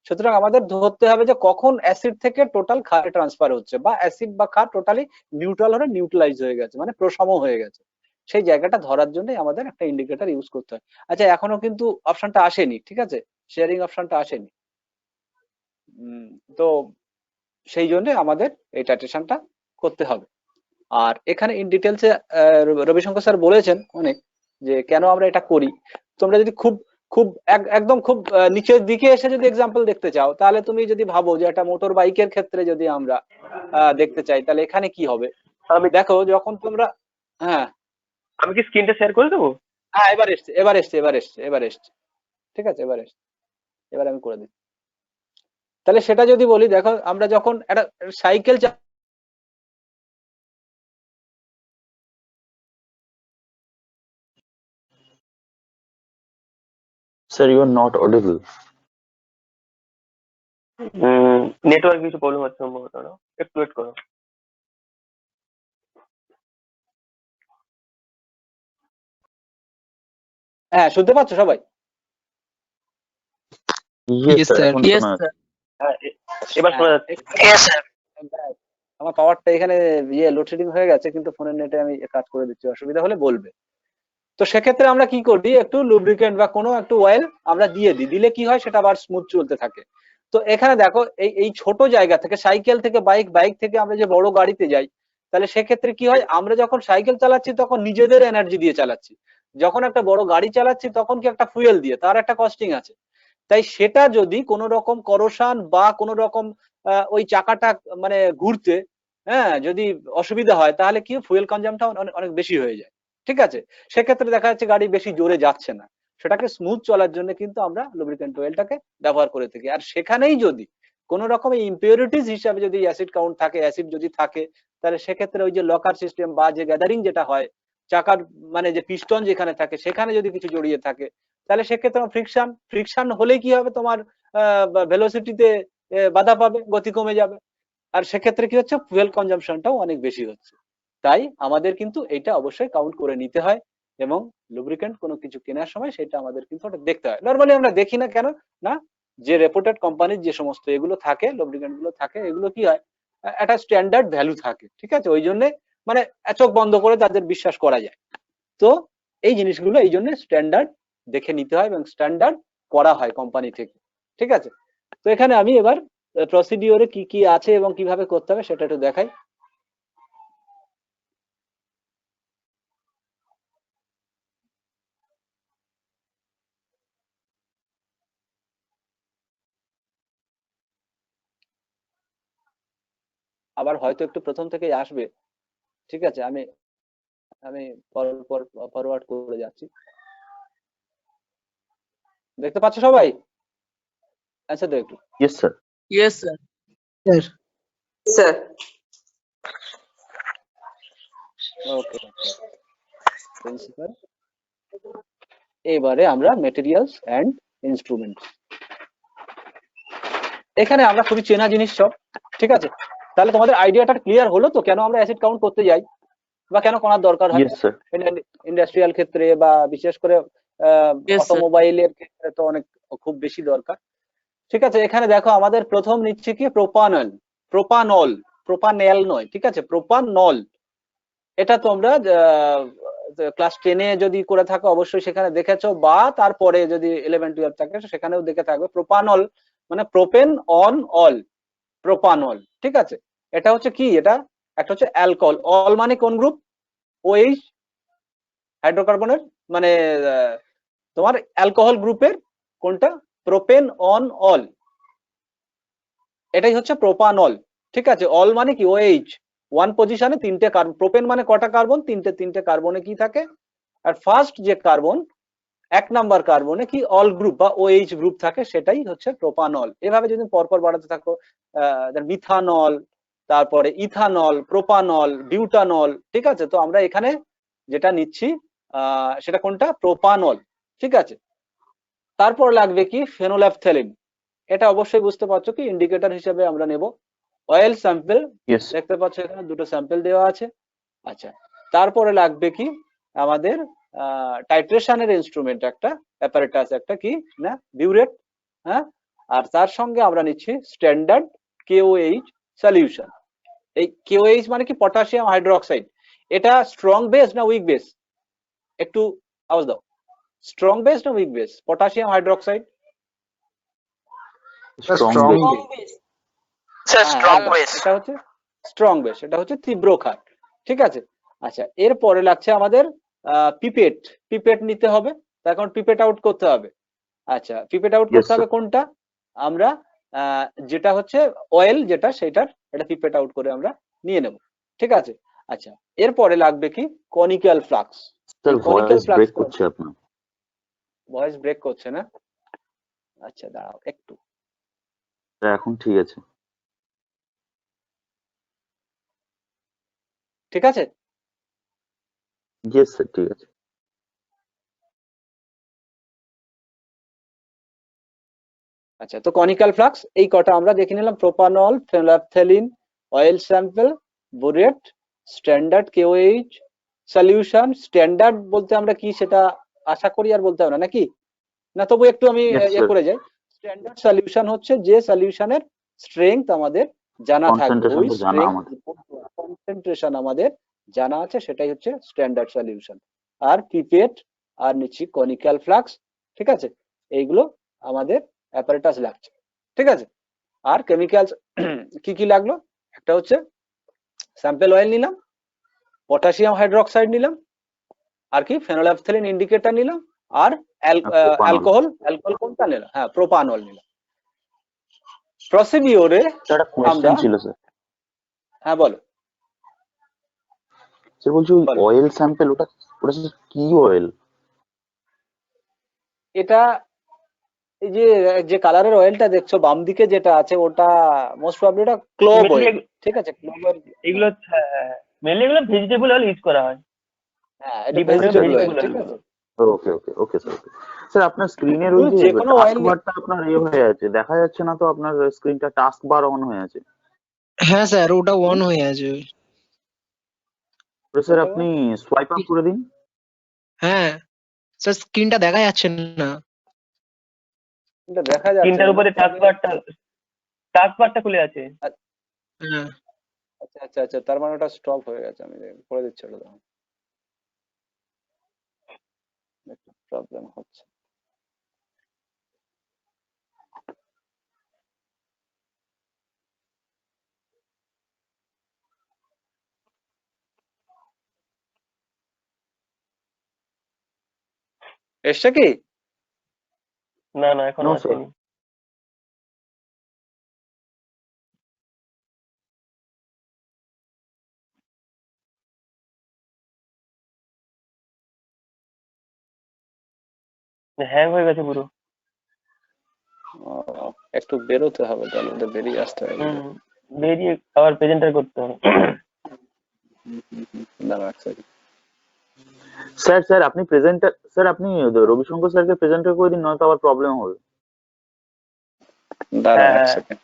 সুতরাং আমাদের ধরতে হবে যে কখন অ্যাসিড থেকে টোটাল ক্ষারে ট্রান্সফার হচ্ছে, বা অ্যাসিড বা ক্ষার টোটালি নিউট্রাল হয়ে নিউট্রালাইজ হয়ে গেছে, মানে প্রশম হয়ে গেছে। সেই জায়গাটা ধরার জন্য আমাদের একটা ইন্ডিকেটর ইউজ করতে হয়। আচ্ছা, এখনো কিন্তু অপশনটা আসেনি, ঠিক আছে, শেয়ারিং অপশনটা আসেনি। তো সেই জন্য আমাদের এই টাইট্রেশনটা করতে হবে। আর এখানে ইন ডিটেলসে রবিশঙ্কর স্যার বলেছেন অনেক, যে কেন আমরা এটা করি। তোমরা যদি খুব খুব একদম খুব নিচের দিকে এসে যদি এক্সাম্পল দেখতে চাও, তাহলে তুমি যদি ভাবো যে একটা মোটর বাইকের ক্ষেত্রে যদি আমরা দেখতে চাই, তাহলে এখানে কি হবে আমি দেখো, যখন তোমরা, হ্যাঁ আমি কি স্ক্রিনটা শেয়ার করে দেবো? হ্যাঁ, এবার এসছে, ঠিক আছে, এবার আমি করে দিই। তাহলে সেটা যদি বলি, দেখো আমরা যখন একটা cycle sir you are not audible. Network কিছু প্রবলেম হচ্ছে সম্ভবত, না? একটু ওয়েট করো। হ্যাঁ, শুনতে পাচ্ছ সবাই? ইয়েস স্যার, এখন Yes, শোনা sir. যাচ্ছে। হ্যাঁ, এবার শোনা যাচ্ছে। আমার পাওয়ারটা এখানে লোডশেডিং হয়ে গেছে, কিন্তু ফোনের নেটে আমি কাজ করে দিচ্ছি, অসুবিধা হলে বলবে। তো সেক্ষেত্রে আমরা কি করি, একটু লুব্রিকেন্ট বা কোনো একটু অয়েল আমরা দিয়ে দিই, দিলে কি হয় সেটা আবার স্মুথ চলতে থাকে। তো এখানে দেখো এই ছোট জায়গা থেকে, সাইকেল থেকে বাইক, বাইক থেকে আমরা যে বড় গাড়িতে যাই, তাহলে সেক্ষেত্রে কি হয়, আমরা যখন সাইকেল চালাচ্ছি তখন নিজেদের এনার্জি দিয়ে চালাচ্ছি, যখন একটা বড় গাড়ি চালাচ্ছি তখন কি একটা ফুয়েল দিয়ে, তার একটা কস্টিং আছে। তাই সেটা যদি কোনো রকম করোশন বা কোনো রকম ওই চাকাটা মানে ঘুরতে, হ্যাঁ, যদি অসুবিধা হয়, তাহলে কি ফুয়েল কনজাম্পটা অনেক বেশি হয়ে যায়, ঠিক আছে। সেক্ষেত্রে দেখা যাচ্ছে গাড়ি বেশি জোরে যাচ্ছে না, সেটাকে স্মুথ চলার জন্য কিন্তু আমরা লুব্রিকেন্ট অয়েলটাকে ব্যবহার করে থাকি। আর সেখানেই যদি কোনো রকম ইম্পিউরিটিস হিসাবে যদি অ্যাসিড কাউন্ট থাকে, অ্যাসিড যদি থাকে, তাহলে সেক্ষেত্রে ওই যে লকার সিস্টেম বা যে গ্যাদারিং যেটা হয় চাকার, মানে যে পিস্টন যেখানে থাকে সেখানে যদি কিছু জড়িয়ে থাকে, তাহলে সেক্ষেত্রে ফ্রিকশন হলে কি হবে, তোমার ভেলোসিটিতে বাধা পাবে, গতি কমে যাবে। আর সেক্ষেত্রে কি হচ্ছে, ফুয়েল কনজাম্পশনটাও অনেক বেশি হচ্ছে। তাই আমাদের কিন্তু এটা অবশ্যই কাউন্ট করে নিতে হয়, এবং লুব্রিকেন্ট কোনো কিছু কেনার সময় সেটা আমাদের কিন্তু ওটা দেখতে হয়। নর্মালি আমরা দেখি না কেন না, যে রেপুটেড কোম্পানির যে সমস্ত এগুলো থাকে, লুব্রিকেন্ট গুলো থাকে, এগুলো কি হয়, একটা স্ট্যান্ডার্ড ভ্যালু থাকে, ঠিক আছে। ওই জন্য মানে চোখ বন্ধ করে তাদের বিশ্বাস করা যায়। তো এই জিনিসগুলো এই জন্য স্ট্যান্ডার্ড দেখে নিতে হয় এবং স্ট্যান্ডার্ড করা হয় কোম্পানি থেকে, ঠিক আছে। তো এখানে আমি এবার প্রসিডিওরে কি কি আছে এবং কিভাবে করতে হবে সেটা একটু দেখাই। আবার হয়তো একটু প্রথম থেকেই আসবে, ঠিক আছে। আমি আমি ফরওয়ার্ড করে যাচ্ছি। দেখতে পাচ্ছ সবাই? আচ্ছা তো একটু yes sir. Yes, sir. Sir okay principal. এবারে আমরা মেটেরিয়ালস এন্ড ইনস্ট্রুমেন্ট, এখানে আমরা খুবই চেনা জিনিস সব, ঠিক আছে। তাহলে তোমাদের আইডিয়াটা ক্লিয়ার হলো তো কেন আমরা অ্যাসিড কাউন্ট করতে যাই বা কেন করার দরকার হয় ইয়েস স্যার। ইন্ডাস্ট্রিয়াল ক্ষেত্রে বা বিশেষ করে Yes, sir. অটোমোবাইলের ক্ষেত্রে তো অনেক খুব বেশি দরকার, ঠিক আছে। এখানে দেখো আমাদের প্রথম নিচ্ছে কি প্রোপানল, প্রোপানেল নয়, ঠিক আছে, প্রোপানল। এটা তোমরা ক্লাস 10-এ যদি করে থাকো অবশ্যই সেখানে দেখেছো, বা তারপরে যদি 11-12 থাকে সেখানেও দেখে থাকবে। প্রোপানল মানে প্রোপেন অন অল, প্রোপানল, ঠিক আছে। এটা হচ্ছে কি, এটা একটা হচ্ছে অ্যালকোহল। অল মানে কোন গ্রুপ? OH হাইড্রোকার্বনের, মানে তোমার অ্যালকোহল গ্রুপের কোনটা? প্রোপেন অন অল, এটাই হচ্ছে প্রোপানল, ঠিক আছে। অল মানে কি? OH, ওয়ান পজিশনে তিনটে কার্বন। প্রোপেন মানে কটা কার্বন? তিনটে কার্বনে কি থাকে? আর ফার্স্ট যে কার্বন, 1 নাম্বার কার্বনে কি অল গ্রুপ বা OH গ্রুপ থাকে, সেটাই হচ্ছে প্রোপানল। এভাবে যদি পরপর বাড়াতে থাকো, মিথানল, তারপরে ইথানল, প্রোপানল, বিউটানল, ঠিক আছে। তো আমরা এখানে যেটা নিচ্ছি সেটা কোনটা? প্রোপানল, ঠিক আছে। তারপর লাগবে কি? ফেনোল্যাফথ্যালিন। এটা অবশ্যই বুঝতে পারছো কি ইন্ডিকেটর হিসেবে আমরা নেব। Oil sample, yes. দেখতে পাচ্ছ এখানে দুটো স্যাম্পল দেওয়া আছে। আচ্ছা, তারপরে লাগবে কি আমাদের টাইট্রেশনের ইনস্ট্রুমেন্ট, একটা অ্যাপারেটাস, একটা কি না বিউরেট, হ্যাঁ। আর তার সঙ্গে আমরা নিচ্ছি স্ট্যান্ডার্ড KOH সলিউশন। এই KOH মানে কি? Potassium hydroxide. এটা স্ট্রং বেস না উইক বেস? একটু আওয়াজ দাও। স্ট্রং বেস না week base potassium hydroxide? Strong strong base. Base sir, strong base. এটা হচ্ছে স্ট্রং বেস, এটা হচ্ছে তীব্র ক্ষার, ঠিক আছে। আচ্ছা, এরপরে লাগছে আমাদের পিপেট নিতে হবে। এখন পিপেট আউট করতে হবে। আচ্ছা, পিপেট আউট Yes, করতে হবে কোনটা? আমরা যেটা হচ্ছে অয়েল, যেটা সেটার এটা পিপেট আউট করে আমরা নিয়ে নেব, ঠিক আছে। আচ্ছা, এরপরে লাগবে কি? Conical flask. Sir conical voice flask, break করছে আপনার। ভয়েস ব্রেক করছে না? আচ্ছা দাঁড়াও একটু। স্যার এখন ঠিক আছে। ঠিক আছে। ইয়েস স্যার ঠিক আছে। আচ্ছা, তো কনিক্যাল ফ্লাক্স এই কটা আমরা দেখে নিলাম: propanol, phenolphthalein, oil sample, burette, standard KOH solution. Standard বলতে আমরা কি সেটা আশা করি আর বলতে হবে না, নাকি? না, তবু একটু আমি Yes, ইয়ে sir. করে যাই। স্ট্যান্ডার্ড সলিউশন হচ্ছে যে সলিউশনের স্ট্রেংথ আমাদের জানা থাকবে, ওই Concentration টা জানা স্ট্রেংথ আমাদের। কনসেন্ট্রেশন আমাদের জানা আছে, সেটাই হচ্ছে স্ট্যান্ডার্ড সলিউশন। আর পিপেট আর নিচ্ছি কনিক্যাল ফ্লাক্স, ঠিক আছে। এইগুলো আমাদের অ্যাপারেটাস লাগছে, ঠিক আছে। আর কেমিক্যালস কি কি লাগলো? একটা হচ্ছে স্যাম্পল অয়েল নিলাম, পটাশিয়াম হাইড্রোক্সাইড নিলাম, আর কি ফেনোল্যাফথ্যালিন ইন্ডিকেটর নিলাম, আর প্রোপানল। অ্যালকোহল কোনটা নিলাম? হ্যাঁ, প্রোপানল নিলাম। প্রসিডিওরে স্যার একটা কোয়েশ্চেন আমরা, ছিল স্যার। হ্যাঁ বলো। স্যার বলছি ওই বলো। অয়েল স্যাম্পল, ওটা ওটা স্যার কি অয়েল? এটা এই যে যে কালারের অয়েলটা দেখছো বাম দিকে যেটা আছে, ওটা মোস্ট প্রবাবলি এটা ক্লোভ Mainly অয়েল, ঠিক আছে। ক্লোভ অয়েল, এগুলো মেনলি এগুলো ভেজিটেবল অয়েল ইউজ করা হয়। হ্যাঁ, এটা Depend on vegetable oil, vegetable ঠিক oil. আছে। ওকে ওকে ওকে স্যার ওকে। স্যার আপনার স্ক্রিনের ওই কিন্তু যে যে কোনো টাস্ক অয়েল বারটা আপনার হয়ে আছে, দেখা যাচ্ছে না তো? আপনার স্ক্রিনটা টাস্ক বার অন হয়ে আছে। হ্যাঁ স্যার, ওটা অন হয়ে আছে। স্যার আপনি সোয়াইপ আপ করে দিন। হ্যাঁ স্যার, স্ক্রিনটা দেখা যাচ্ছে না। এটা দেখা যাচ্ছে তিনটার না। উপরে টাস্ক বারটা খুলে আছে। হ্যাঁ আচ্ছা আচ্ছা আচ্ছা, তার মানে ওটা স্টপ হয়ে গেছে, আমি করে দিচ্ছি ওটা, দাঁড়াও। একটু প্রবলেম হচ্ছে। এসছে কি? না না এখনো No, sir. আসেনি। হ্যাং হয়ে গেছে পুরো। ও, একটু বেরোতে হবে, তাহলে ওদের বেরিয়ে আসতে হবে। বেরিয়ে আবার প্রেজেন্টার করতে হবে। দাঁড়াও এক second। স্যার আপনি প্রেজেন্টার, স্যার আপনি রবিশঙ্কর স্যারকে প্রেজেন্টার করে দিন, নয়তো আবার প্রবলেম হবে। দাঁড়াও এক হ্যাঁ। সেকেন্ড।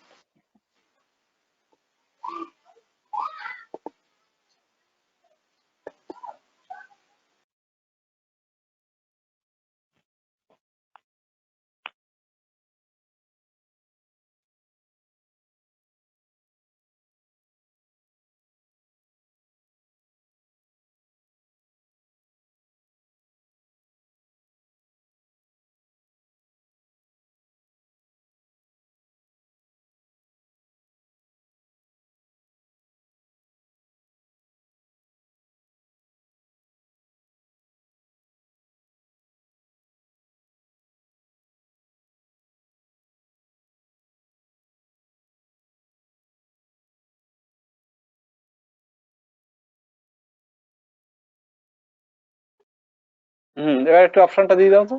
এবার একটু অপশনটা দিয়ে দাও তো।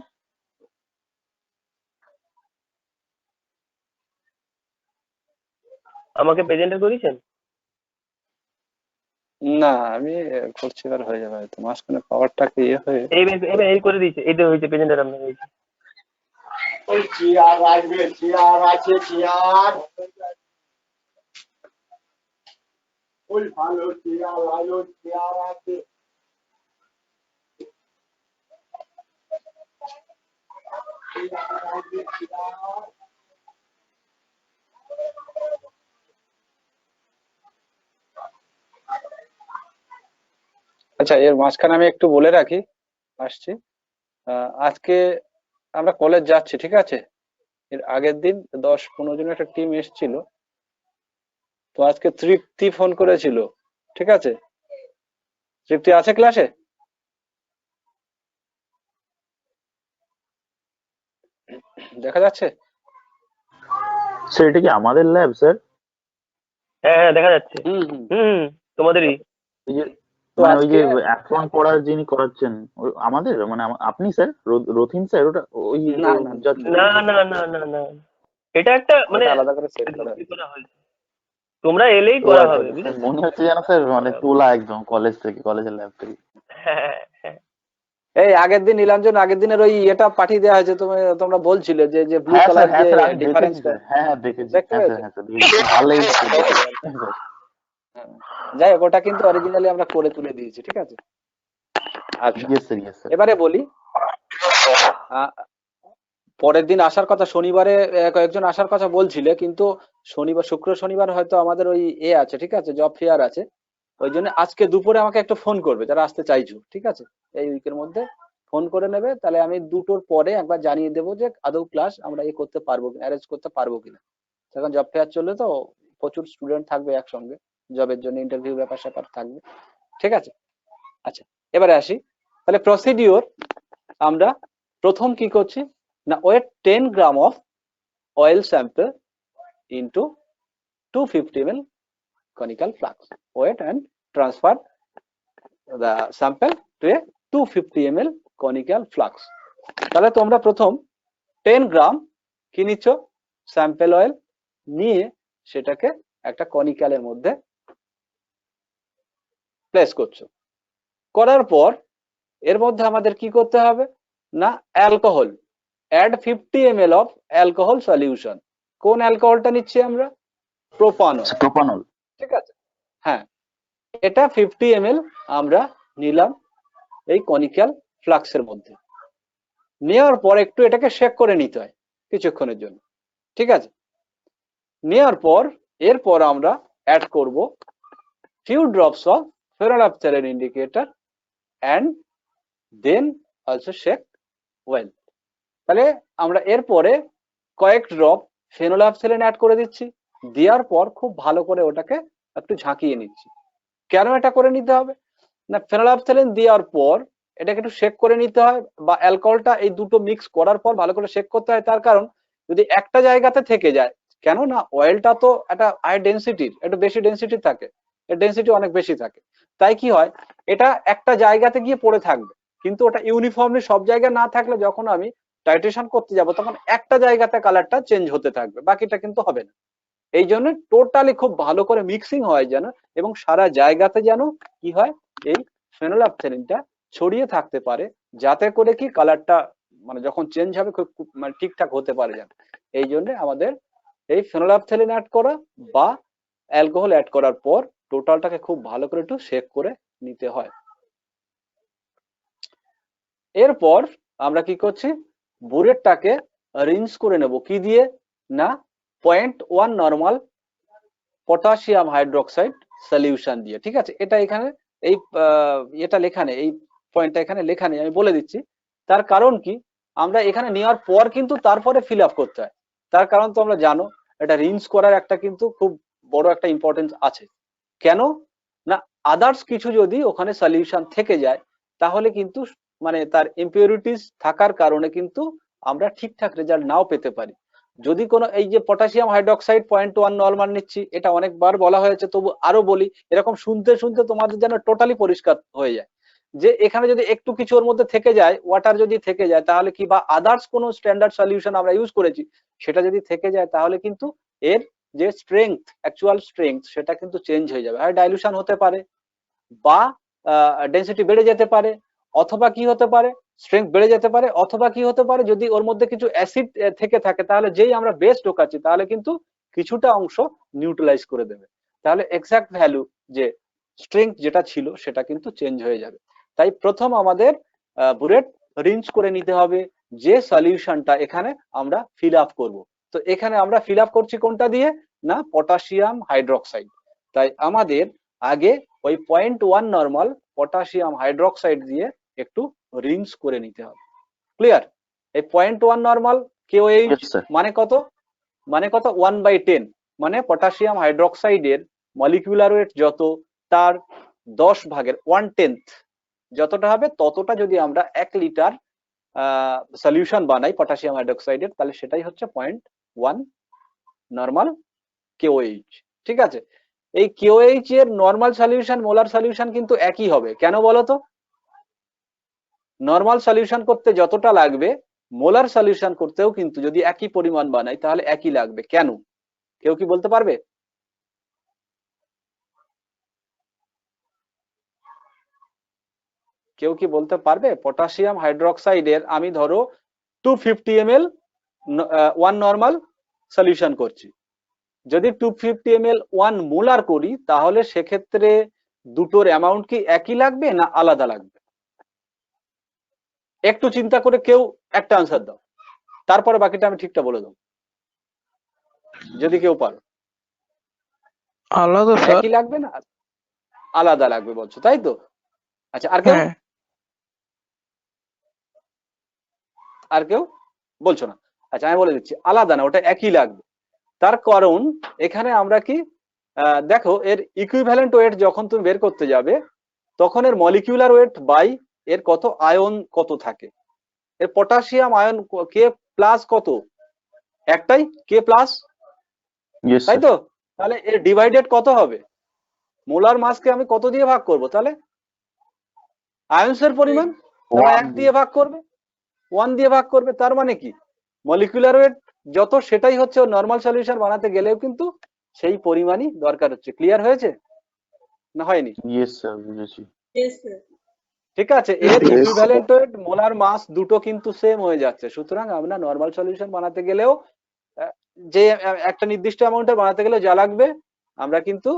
আমাকে প্রেজেন্টার করেছেন? না, আমি করছি, এবার হয়ে যাবে হয়তো, মাঝখানে পাওয়ারটাকে ইয়ে হয়ে। এবার এই করে দিয়েছে, এই তো হয়েছে প্রেজেন্টার আপনার হয়েছে। ওই চেয়ার আসবে, চেয়ার আছে, চেয়ার ওই ভালো চেয়ার ভালো চেয়ার আছে। চেয়ার আসবে, চেয়ার। আচ্ছা, এর মাঝখানে আমি একটু বলে রাখি, আসছি। আজকে আমরা কলেজ যাচ্ছি, ঠিক আছে? এর আগের দিন 10-15 জনের একটা টিম এসেছিল, তো আজকে তৃপ্তি ফোন করেছিল, ঠিক আছে? তৃপ্তি আছে ক্লাসে? দেখা যাচ্ছে? স্যার এটা কি আমাদের ল্যাব স্যার? হ্যাঁ হ্যাঁ দেখা যাচ্ছে। হুম হুম। হুম তোমাদেরই। ওই যে তো মানে ওই যে আজকে অ্যাপ্রন পড়ার যিনি করাচ্ছেন, আমাদের মানে আপনি স্যার, রথিন স্যার, ওটা ওই না না যা না না না না না, এটা একটা মানে ওটা আলাদা করে সেট করা ই হয়েছে। করা হয়েছে। তোমরা এলেই ও করা আচ্ছা হবে আচ্ছা, স্যার বুঝেছো? মনে হচ্ছে যেন স্যার মানে তোলা একদম কলেজ থেকে, কলেজের ল্যাব থেকে। হ্যাঁ হ্যাঁ। এই আগের দিন নীলাঞ্জন, আগের দিনের ওই এটা পাঠিয়ে দেওয়া হয়েছে, তোমরা বলছিলে যে যে ব্লু হ্যাঁ স্যার, কালার হ্যাঁ যে স্যার আমি দেখেছি ডিফারেন্সটা স্যার, হ্যাঁ হ্যাঁ দেখেছি, দেখতে হ্যাঁ স্যার, পেয়েছো? হ্যাঁ স্যার দেখেছি, ভালো লেগেছে স্যার দেখে। হ্যাঁ, স্যার। হ্যাঁ। যাই হোক, ওটা কিন্তু অরিজিনালি আমরা করে তুলে দিয়েছি, ঠিক আছে? আচ্ছা, ইয়েস স্যার, ইয়েস স্যার। এবারে বলি। আহ, পরের দিন আসার কথা, শনিবারে কয়েকজন আসার কথা বলছিলে, কিন্তু শনিবার, শুক্র শনিবার হয়তো আমাদের ওই আছে, ঠিক আছে, জব ফেয়ার আছে। ওই জন্য আজকে দুপুরে আমাকে একটা ফোন করবে যারা আসতে চাইছো, ঠিক আছে? এই উইকের মধ্যে ফোন করে নেবে, তাহলে আমি 2টোর পরে একবার জানিয়ে দেবো যে আদৌ ক্লাস আমরা করতে পারবো, অ্যারেঞ্জ করতে পারবো কিনা। এখন জব ফেয়ার চললে তো প্রচুর স্টুডেন্ট থাকবে একসঙ্গে, জবের জন্য ইন্টারভিউ ব্যাপার স্যাপার থাকবে, ঠিক আছে? আচ্ছা, এবারে আসি। তাহলে প্রসিডিওর, আমরা প্রথম কি করছি না, weight 10 gram of oil sample into 250 ml conical flux. Wet and transfer the sample to a 250 ml conical flux. তাহলে তোমরা প্রথম 10 গ্রাম কি নিচ্ছ, স্যাম্পল অয়েল নিয়ে সেটাকে একটা কনিক্যালের মধ্যে প্লেস করছো। করার পর এর মধ্যে আমাদের কি করতে হবে না, alcohol, add 50 ml of alcohol solution. কোন অ্যালকোহলটা নিচ্ছি আমরা? Propanol, propanol. ঠিক আছে? হ্যাঁ, এটা 50 ml আমরা নিলাম এই কনিক্যাল ফ্লাক্সের মধ্যে। নেওয়ার পর একটু এটাকে শেক করে নিতে হয় কিছুক্ষণের জন্য, ঠিক আছে? নেওয়ার পর এরপর আমরা অ্যাড করব few drops of phenolphthalein indicator and then also shake well. তাহলে আমরা এরপরে কয়েক ড্রপ ফেনোলাফথেলিন অ্যাড করে দিচ্ছি, দেওয়ার পর খুব ভালো করে ওটাকে একটু ঝাঁকিয়ে নিচ্ছি। কেন এটা করে নিতে হবে না, ফেনোলাফথেলিন দেওয়ার পর এটাকে একটু শেক করে নিতে হয়, বা অ্যালকোহলটা এই দুটো মিক্স করার পর ভালো করে শেক করতে হয়। তার কারণ যদি একটা জায়গাতে থেকে যায়, কেন না অয়েলটা তো একটা হাই ডেনসিটির, একটু বেশি ডেনসিটি থাকে, এর ডেনসিটি অনেক বেশি থাকে, তাই কি হয় এটা একটা জায়গাতে গিয়ে পড়ে থাকবে, কিন্তু ওটা ইউনিফর্মলি সব জায়গায় না থাকলে যখন আমি টাইট্রেশন করতে যাব তখন একটা জায়গাতে কালারটা চেঞ্জ হতে থাকবে, বাকিটা কিন্তু হবে না। এই জন্য টোটালি খুব ভালো করে মিক্সিং হয় যেন, এবং সারা জায়গাতে যেন কি হয় এই ফেনোলাফথেলিনটা ছড়িয়ে থাকতে পারে, যাতে করে কি কালারটা মানে যখন চেঞ্জ হবে খুব মানে ঠিকঠাক হতে পারে যেন। এই জন্য আমাদের এই ফেনোলাফথেলিন অ্যাড করা বা অ্যালকোহল অ্যাড করার পর টোটালটাকে খুব ভালো করে একটু শেক করে নিতে হয়। এরপর আমরা কি করছি, বুরেটটাকে রিন্স করে নেব কি দিয়ে না 0.1 নরমাল পটাশিয়াম হাইড্রোক্সাইড সলিউশন দিয়ে। ঠিক আছে, এটা এখানে এই এটা লেখা নেই, এই পয়েন্টটা এখানে লেখা নেই, আমি বলে দিচ্ছি। তার কারণ কি, আমরা এখানে নেওয়ার পর কিন্তু তারপরে ফিল আপ করতে হয়। তার কারণ তো আমরা জানো, এটা রিন্স করার একটা কিন্তু খুব বড় একটা ইম্পর্টেন্স আছে। কেন না, আদার্স কিছু যদি ওখানে সলিউশন থেকে যায় তাহলে কিন্তু মানে তার ইম্পিউরিটিস থাকার কারণে কিন্তু আমরা ঠিকঠাক রেজাল্ট নাও পেতে পারি। যদি কোনো এই যে পটাশিয়াম হাইড্রোক্সাইড 0.1 নরমাল নিচ্ছি, এটা অনেকবার বলা হয়েছে, তবু আরো বলি, এরকম শুনতে শুনতে তোমাদের যেন টোটালি পরিষ্কার হয়ে যায় যে এখানে যদি একটু কিছু ওর মধ্যে থেকে যায়, ওয়াটার যদি থেকে যায় তাহলে কি, বা আদার্স কোনো স্ট্যান্ডার্ড সলিউশন আমরা ইউজ করেছি সেটা যদি থেকে যায় তাহলে কিন্তু এর যে স্ট্রেংথ, অ্যাকচুয়াল স্ট্রেংথ সেটা কিন্তু চেঞ্জ হয়ে যাবে, হয় ডাইলুশন হতে পারে বা ডেনসিটি বেড়ে যেতে পারে, অথবা কি হতে পারে স্ট্রেংথ বেড়ে যেতে পারে, অথবা কি হতে পারে যদি ওর মধ্যে কিছু অ্যাসিড থেকে থাকে তাহলে যেই আমরা বেস ঢোকাচ্ছি তাহলে কিন্তু কিছুটা অংশ নিউট্রালাইজ করে দেবে, তাহলে এক্সাক্ট ভ্যালু যে স্ট্রেংথ যেটা ছিল সেটা কিন্তু চেঞ্জ হয়ে যাবে। তাই প্রথম আমাদের বুরেট রিন্স করে নিতে হবে যে সলিউশনটা এখানে আমরা ফিল আপ করবো। তো এখানে আমরা ফিল আপ করছি কোনটা দিয়ে না পটাশিয়াম হাইড্রোক্সাইড, তাই আমাদের আগে ওই 0.1 নরমাল পটাশিয়াম হাইড্রোক্সাইড দিয়ে একটু রিন্স করে নিতে হবে। ক্লিয়ার? এই 0.1 নরমাল KOH Yes, sir. মানে কত, মানে কত 1/10, মানে পটাশিয়াম হাইড্রোক্সাইডের মলিকিউলার ওয়েট যত তার 10 ভাগের 1/10 যতটা হবে ততটা যদি আমরা 1 লিটার সলিউশন বানাই পটাশিয়াম হাইড্রোক্সাইডের, তাহলে সেটাই হচ্ছে 0.1 নরমাল KOH। ঠিক আছে, এই KOH এর নরমাল সলিউশন মোলার সলিউশন কিন্তু একই হবে। কেন বলো তো, নরমাল সলিউশন করতে যতটা লাগবে মোলার সলিউশন করতেও কিন্তু যদি একই পরিমাণ বানাই তাহলে একই লাগবে। কেন, কেউ কি বলতে পারবে? কেউ কি বলতে পারবে? পটাশিয়াম হাইড্রোক্সাইডের আমি ধরো 250 ml 1 নরমাল সলিউশন করছি, যদি 250 ml 1 মোলার করি তাহলে সেক্ষেত্রে দুটোর অ্যামাউন্ট কি একই লাগবে না আলাদা লাগবে? একটু চিন্তা করে কেউ একটা আনসার দাও, তারপরে বাকিটা আমি ঠিকটা বলে দেবো যদি কেউ পারো। আলাদা স্যার। একই লাগবে না আলাদা লাগবে বলছো, তাই তো? আচ্ছা, আর কেউ? হ্যাঁ, আর কেউ বলছো না? আচ্ছা, আমি বলে দিচ্ছি আলাদা না, ওটা একই লাগবে। তার কারণ এখানে আমরা কি দেখো, এর ইকুইভ্যালেন্ট ওয়েট যখন তুমি বের করতে যাবে তখন এর মলিকিউলার ওয়েট বাই এর কত আয়ন কত থাকে, এর পটাশিয়াম আয়ন কে প্লাস কত, একটাই কে প্লাস, Yes, তাই sir. তো? তাহলে এর ডিভাইডেড কত হবে, মোলার মাসকে আমি কত দিয়ে ভাগ করব, তাহলে আয়নসের পরিমাণ তাহলে 1 দিয়ে ভাগ করবে, 1 দিয়ে ভাগ করবে। তার মানে কি মলিকিউলার ওয়েট যত সেটাই হচ্ছে নরমাল সলিউশন বানাতে গেলেও কিন্তু সেই পরিমাণই দরকার হচ্ছে। ক্লিয়ার হয়েছে না হয়নি? Yes, sir, বুঝেছি। Yes, sir. ঠিক আছে, এর ইকুইভ্যালেন্ট ওয়েট মোলার মাস দুটো কিন্তু সেম হয়ে যাচ্ছে, সুতরাং আমরা নরমাল সলিউশন বানাতে গেলেও যে একটা নির্দিষ্ট অ্যামাউন্টের বানাতে গেলে যা লাগবে আমরা কিন্তু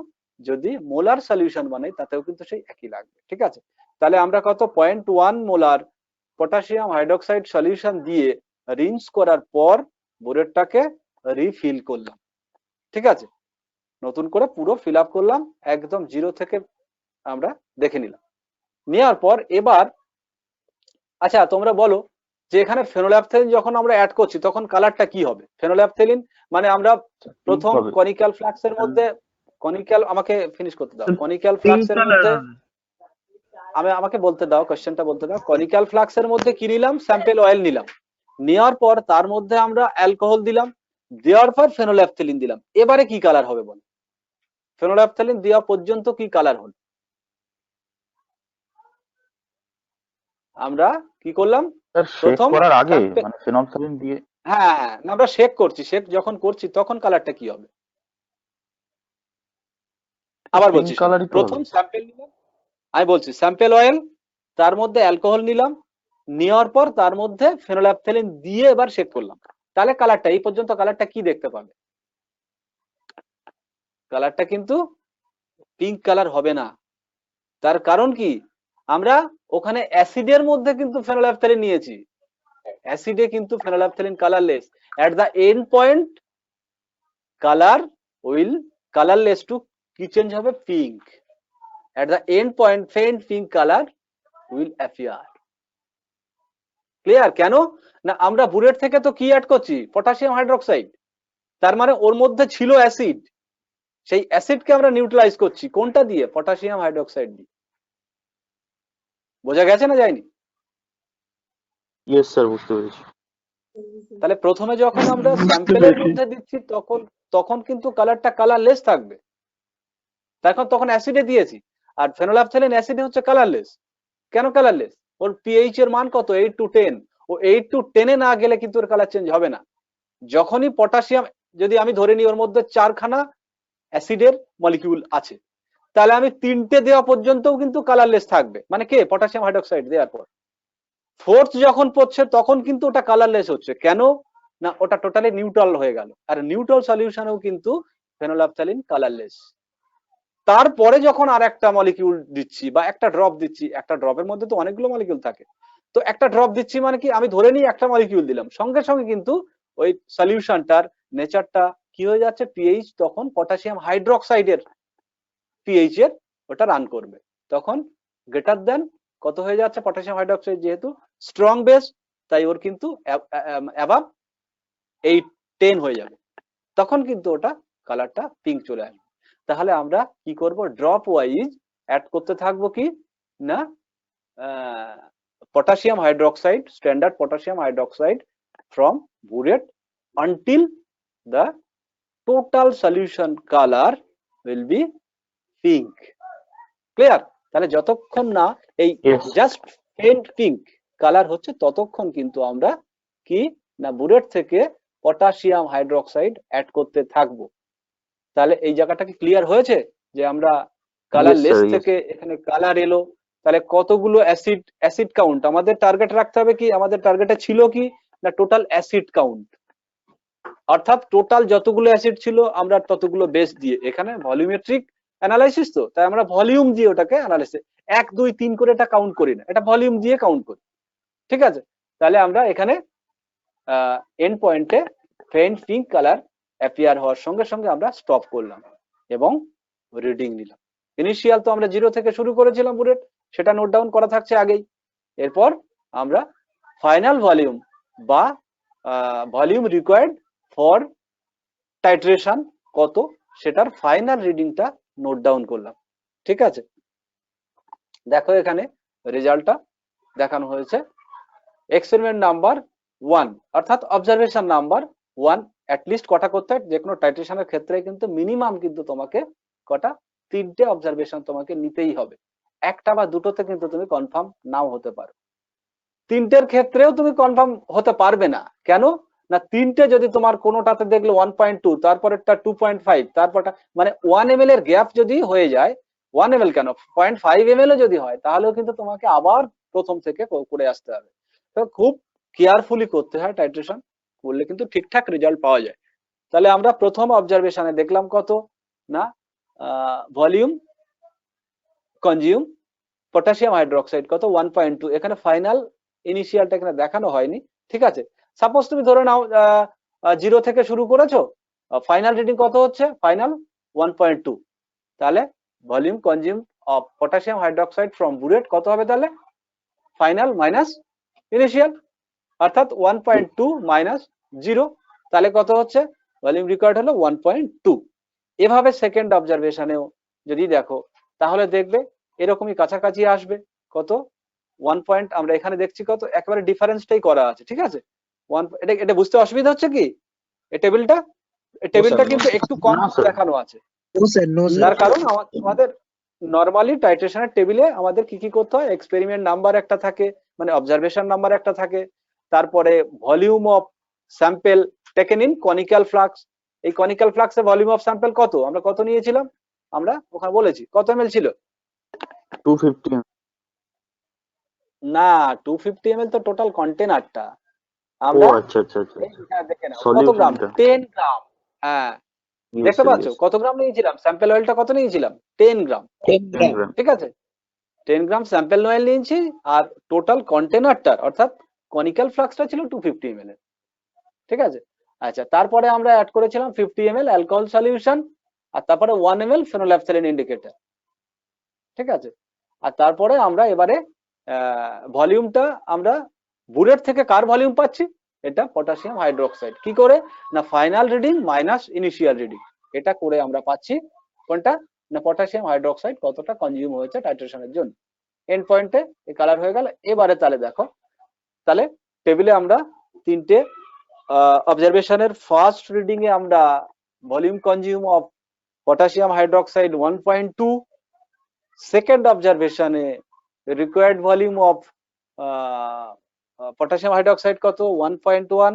যদি মোলার সলিউশন বানাই তাতেও কিন্তু সেই একই লাগবে। ঠিক আছে, তাহলে আমরা কত 0.1 মোলার পটাশিয়াম হাইড্রোক্সাইড সলিউশন দিয়ে রিন্স করার পর বুরেটটাকে রিফিল করলাম। ঠিক আছে, নতুন করে পুরো ফিল আপ করলাম, একদম জিরো থেকে আমরা দেখে নিলাম। নেওয়ার পর এবার আচ্ছা তোমরা বলো যে এখানে ফেনোল্যাফথেলিন যখন আমরা অ্যাড করছি তখন কালারটা কি হবে? ফেনোল্যাফথেলিন মানে আমরা প্রথম হবে। কনিক্যাল ফ্লাক্সের মধ্যে কনিক্যাল, আমাকে ফিনিশ করতে দাও। কনিক্যাল পিঙ্ক ফ্লাক্সের কালার মধ্যে আমাকে বলতে দাও, কোশ্চেনটা বলতে দাও। কনিক্যাল ফ্লাক্সের মধ্যে কি নিলাম? স্যাম্পেল অয়েল নিলাম। নেওয়ার পর তার মধ্যে আমরা অ্যালকোহল দিলাম, দেওয়ার পর ফেনোল্যাফথেলিন দিলাম। এবারে কি কালার হবে বল? ফেনোল্যাফথেলিন দেওয়া পর্যন্ত কি কালার হল? আমরা কি করলাম? স্যার শেক প্রথম করার আগে sample- মানে ফেনলফথেলিন দিয়ে হ্যাঁ, না, আমরা শেক করছি, শেক যখন করছি তখন কালারটা কি হবে? আবার বলছি, পিঙ্ক কালারই তো প্রথম হবে। স্যাম্পেল নিলাম, আমি বলছি স্যাম্পেল অয়েল, তার মধ্যে অ্যালকোহল নিলাম, নেওয়ার পর তার মধ্যে ফেনোল্যাফথেলিন দিয়ে এবার শেক করলাম। তাহলে কালারটা এই পর্যন্ত কালারটা কি দেখতে পাবে? কালারটা কিন্তু পিঙ্ক কালার হবে না। তার কারণ কি? আমরা ওখানে অ্যাসিডের মধ্যে কিন্তু ফেনোল্যাফথেলিন নিয়েছি, অ্যাসিডে কিন্তু phenolphthalein colourless. At the end point colour will colourless to কি চেঞ্জ হবে? Pink. At the end point faint pink colour will appear. Clear? কেন না আমরা বুলেট থেকে তো কি অ্যাড করছি? Potassium hydroxide. তার মানে ওর মধ্যে ছিল অ্যাসিড, সেই অ্যাসিডকে আমরা নিউট্রালাইজ করছি কোনটা দিয়ে? পটাশিয়াম হাইড্রোক্সাইড দিয়ে। বোঝা গেছে না যায়নি? ইয়েস স্যার, বুঝতে পেরেছি। তাহলে প্রথমে যখন আমরা স্যাম্পেলের মধ্যে দিচ্ছি তখন কিন্তু কালারটা কালারলেস থাকবে, তখন অ্যাসিডে দিয়েছি। আর ফেনোল্যাফথেলিন অ্যাসিডে হচ্ছে কালারলেস। কেন কালারলেস? ওর পিএইচ এর মান কত? 8 to 10। ও 8 to 10 এ না গেলে কিন্তু ওর কালার চেঞ্জ হবে না। যখনই পটাশিয়াম, যদি আমি ধরে নিই ওর মধ্যে 4খানা অ্যাসিডের মলিকিউল আছে, তাহলে আমি 3টে দেওয়া পর্যন্তও কিন্তু কালারলেস থাকবে। মানে কে? পটাশিয়াম হাইড্রোক্সাইড দেওয়ার পর 4th যখন পড়ছে তখন কিন্তু ওটা কালারলেস হচ্ছে। কেন না? ওটা টোটালি নিউট্রাল হয়ে গেল। আর নিউট্রাল সলিউশনেও কিন্তু ফেনোল্যাফথেলিন কালারলেস। তারপরে যখন আর একটা মলিকিউল দিচ্ছি বা একটা ড্রপ দিচ্ছি, একটা ড্রপের মধ্যে তো অনেকগুলো মলিকিউল থাকে, তো একটা ড্রপ দিচ্ছি মানে কি? আমি ধরে নিই একটা মলিকিউল দিলাম, সঙ্গে সঙ্গে কিন্তু ওই সলিউশনটার নেচারটা কি হয়ে যাচ্ছে? পিএইচ তখন পটাশিয়াম হাইড্রোক্সাইডের পিএইচ এর ওটা রান করবে, তখন গ্রেটার দেন কত হয়ে যাচ্ছে? পটাশিয়াম হাইড্রোক্সাইড যেহেতু স্ট্রং বেস, তাই ওর কিন্তু অ্যাবাভ 8-10 হয়ে যাবে, তখন কিন্তু ওটা কালারটা পিঙ্ক চলে আসবে। তাহলে আমরা কি করব? ড্রপ ওয়াইজ অ্যাড করতে থাকবো কি না potassium hydroxide, standard potassium hydroxide from burette until the total solution color will be pink. Clear? তাহলে যতক্ষণ না এই Yes. জাস্ট ফেন্ট পিঙ্ক কালার হচ্ছে ততক্ষণ কিন্তু আমরা কি না বুরেট থেকে পটাশিয়াম হাইড্রোক্সাইড অ্যাড করতে থাকবো। তাহলে এই জায়গাটা কি ক্লিয়ার হয়েছে যে আমরা কালারলেস sir, yes. থেকে এখানে কালার এলো? তাহলে কতগুলো অ্যাসিড কাউন্ট আমাদের টার্গেট রাখতে হবে? কি আমাদের টার্গেটে ছিল কি না টোটাল অ্যাসিড কাউন্ট, অর্থাৎ টোটাল যতগুলো অ্যাসিড ছিল আমরা ততগুলো বেস দিয়ে, এখানে ভলিউমেট্রিক অ্যানালাইসিস তো, তাই আমরা ভলিউম দিয়ে ওটাকে অ্যানালাইসিস 1 2 3 করে এটা কাউন্ট করি না, এটা ভলিউম দিয়ে কাউন্ট করি। ঠিক আছে? তাহলে আমরা এখানে এন্ড পয়েন্টে ফেইন্ট পিঙ্ক কালার অ্যাপিয়ার হওয়ার সঙ্গে সঙ্গে আমরা স্টপ করলাম এবং রিডিং নিলাম। ইনিশিয়াল তো আমরা 0 থেকে শুরু করেছিলাম বুলেট, সেটা নোট ডাউন করা থাকছে আগেই। এরপর আমরা ফাইনাল ভলিউম বা ভলিউম রিকোয়ার্ড ফর টাইট্রেশন কত, সেটার ফাইনাল রিডিংটা নোট ডাউন করলাম। ঠিক আছে? দেখো এখানে রেজাল্টটা দেখানো হয়েছে। এক্সপেরিমেন্ট নাম্বার 1 অর্থাৎ অবজারভেশন নাম্বার 1 অ্যাটলিস্ট কটা করতে হয়? যে কোনো টাইট্রেশনের ক্ষেত্রে কিন্তু মিনিমাম কিন্তু তোমাকে কটা? 3টে অবজারভেশন তোমাকে নিতেই হবে। একটা বা দুটোতে কিন্তু তুমি কনফার্ম নাও হতে পারো, 3টের ক্ষেত্রেও তুমি কনফার্ম হতে পারবে না। কেন না 3টে যদি তোমার কোনোটাতে দেখলে 1.2, তারপরেরটা 2.5, তারপরটা মানে 1 ml এর গ্যাপ যদি হয়ে যায়, 1 ml কেন 0.5 ml যদি হয়, তাহলেও কিন্তু তোমাকে আবার প্রথম থেকে করে আসতে হবে। তো খুব কেয়ারফুলি করতে হয় টাইট্রেশন, করলে কিন্তু ঠিকঠাক রেজাল্ট পাওয়া যায়। তাহলে আমরা প্রথম অবজারভেশনে দেখলাম কত না ভলিউম কনজিউম পটাশিয়াম হাইড্রোক্সাইড কত? 1.2। এখানে ফাইনাল ইনিশিয়ালটা এখানে দেখানো হয়নি। ঠিক আছে? সাপোজ তুমি ধরে নাও 0 থেকে শুরু করেছো, ফাইনাল রিডিং কত হচ্ছে? ফাইনাল 1.2, তাহলে volume consume of potassium hydroxide from burette কত হবে তাহলে? ফাইনাল মাইনাস ইনিশিয়াল, অর্থাৎ 1.2 মাইনাস 0, তাহলে কত হচ্ছে? ভলিউম রিকোয়ার্ড হলো 1.2। এভাবে সেকেন্ড অবজারভেশনেও যদি দেখো তাহলে দেখবে এরকমই কাছাকাছি আসবে। কত? 1 পয়েন্ট আমরা এখানে দেখছি কত, একেবারে ডিফারেন্সটাই করা আছে, ঠিক আছে? এটা বুঝতে অসুবিধা হচ্ছে কি? এই টেবিলটা কিন্তু একটু কম না, স্যার। দেখানো আছে, নো স্যার, নো তার স্যার। কারণ আমাদের নরমালি টাইট্রেশনের টেবিলে আমাদের কি করতে হয়? এক্সপেরিমেন্ট নাম্বার একটা থাকে, মানে অবজারভেশন নাম্বার একটা থাকে, তারপরে volume of sample taken in conical flask. এই কনিক্যাল ফ্লাক্সে ভলিউম অফ স্যাম্পল কত, আমরা কত নিয়েছিলাম? আমরা ওখানে বলেছি কত ml ছিল? 250 না, 250 ml তো টোটাল কন্টেনারটা। ও আমরা আচ্ছা আচ্ছা আচ্ছা দেখে নাও কত Solution গ্রাম, টা। 10 গ্রাম। হ্যাঁ, Yes, দেখতে sir, পাচ্ছ yes. কত গ্রাম নিয়েছিলাম? স্যাম্পল অয়েলটা কত নিয়েছিলাম? 10 গ্রাম, 10 10 গ্রাম। গ্রাম। ঠিক আছে? 10 গ্রাম স্যাম্পল অয়েল নিয়েছি, আর টোটাল কন্টেনারটার অর্থাৎ কনিক্যাল ফ্লাক্সটা ছিল 250 ml, ঠিক আছে? আচ্ছা, তারপরে আমরা অ্যাড করেছিলাম 50 ml অ্যালকোহল সলিউশন, আর তারপরে 1 ml ফেনোল্যাফথ্যালিন ইন্ডিকেটর, ঠিক আছে? আর তারপরে আমরা এবারে ভলিউমটা আমরা বুরেট থেকে কার ভলিউম পাচ্ছি? এটা পটাশিয়াম হাইড্রোক্সাইড। কি করে? না final reading minus initial reading, এটা করে আমরা পাচ্ছি কোনটা? না পটাশিয়াম হাইড্রোক্সাইড কতটা কনজিউম হয়েছে টাইট্রেশনের জন্য। এন্ড পয়েন্টে এই কালার হয়ে গেল। এবারে তাহলে দেখো, তাহলে টেবিলে আমরা তিনটে অবজারভেশনের ফার্স্ট রিডিং এ আমরা volume consume of potassium hydroxide 1.2, second অবজারভেশনে required volume of potassium hydroxide কত? 1.1,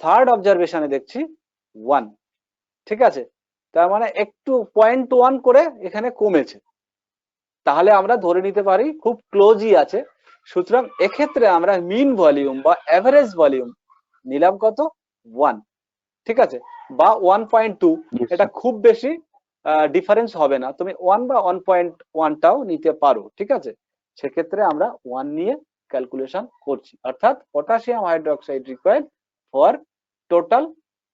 থার্ড অবজারভেশনে দেখছি 1, ঠিক আছে? তার মানে একটু 0.1 করে এখানে কমেছে, তাহলে আমরা ধরে নিতে পারি খুব ক্লোজই আছে। সুতরাং এক্ষেত্রে আমরা মিন ভলিউম বা এভারেজ ভলিউম নিলাম কত? 1, ঠিক আছে? বা 1.2, Yes, এটা sir. খুব বেশি ডিফারেন্স হবে না, তুমি 1 বা 1.1টাও নিতে পারো, ঠিক আছে? সেক্ষেত্রে আমরা 1 নিয়ে ক্যালকুলেশন করছি, অর্থাৎ potassium hydroxide required for total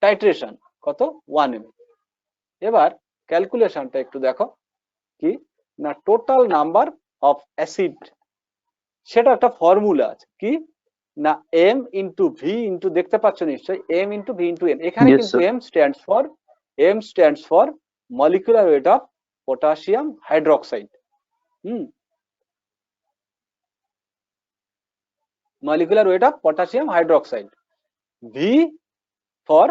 titration কত? 1 ml। এবার ক্যালকুলেশনটা একটু দেখো কি না, টোটাল নাম্বার অফ অ্যাসিড, সেটা একটা ফর্মুলা আছে কি না, m ইন্টু ভি ইন্টু, দেখতে পাচ্ছ নিশ্চয়ই, m into V into n। এখানে Yes, কিন্তু sir. m stands for molecular weight of potassium hydroxide. Molecular weight of potassium hydroxide. v for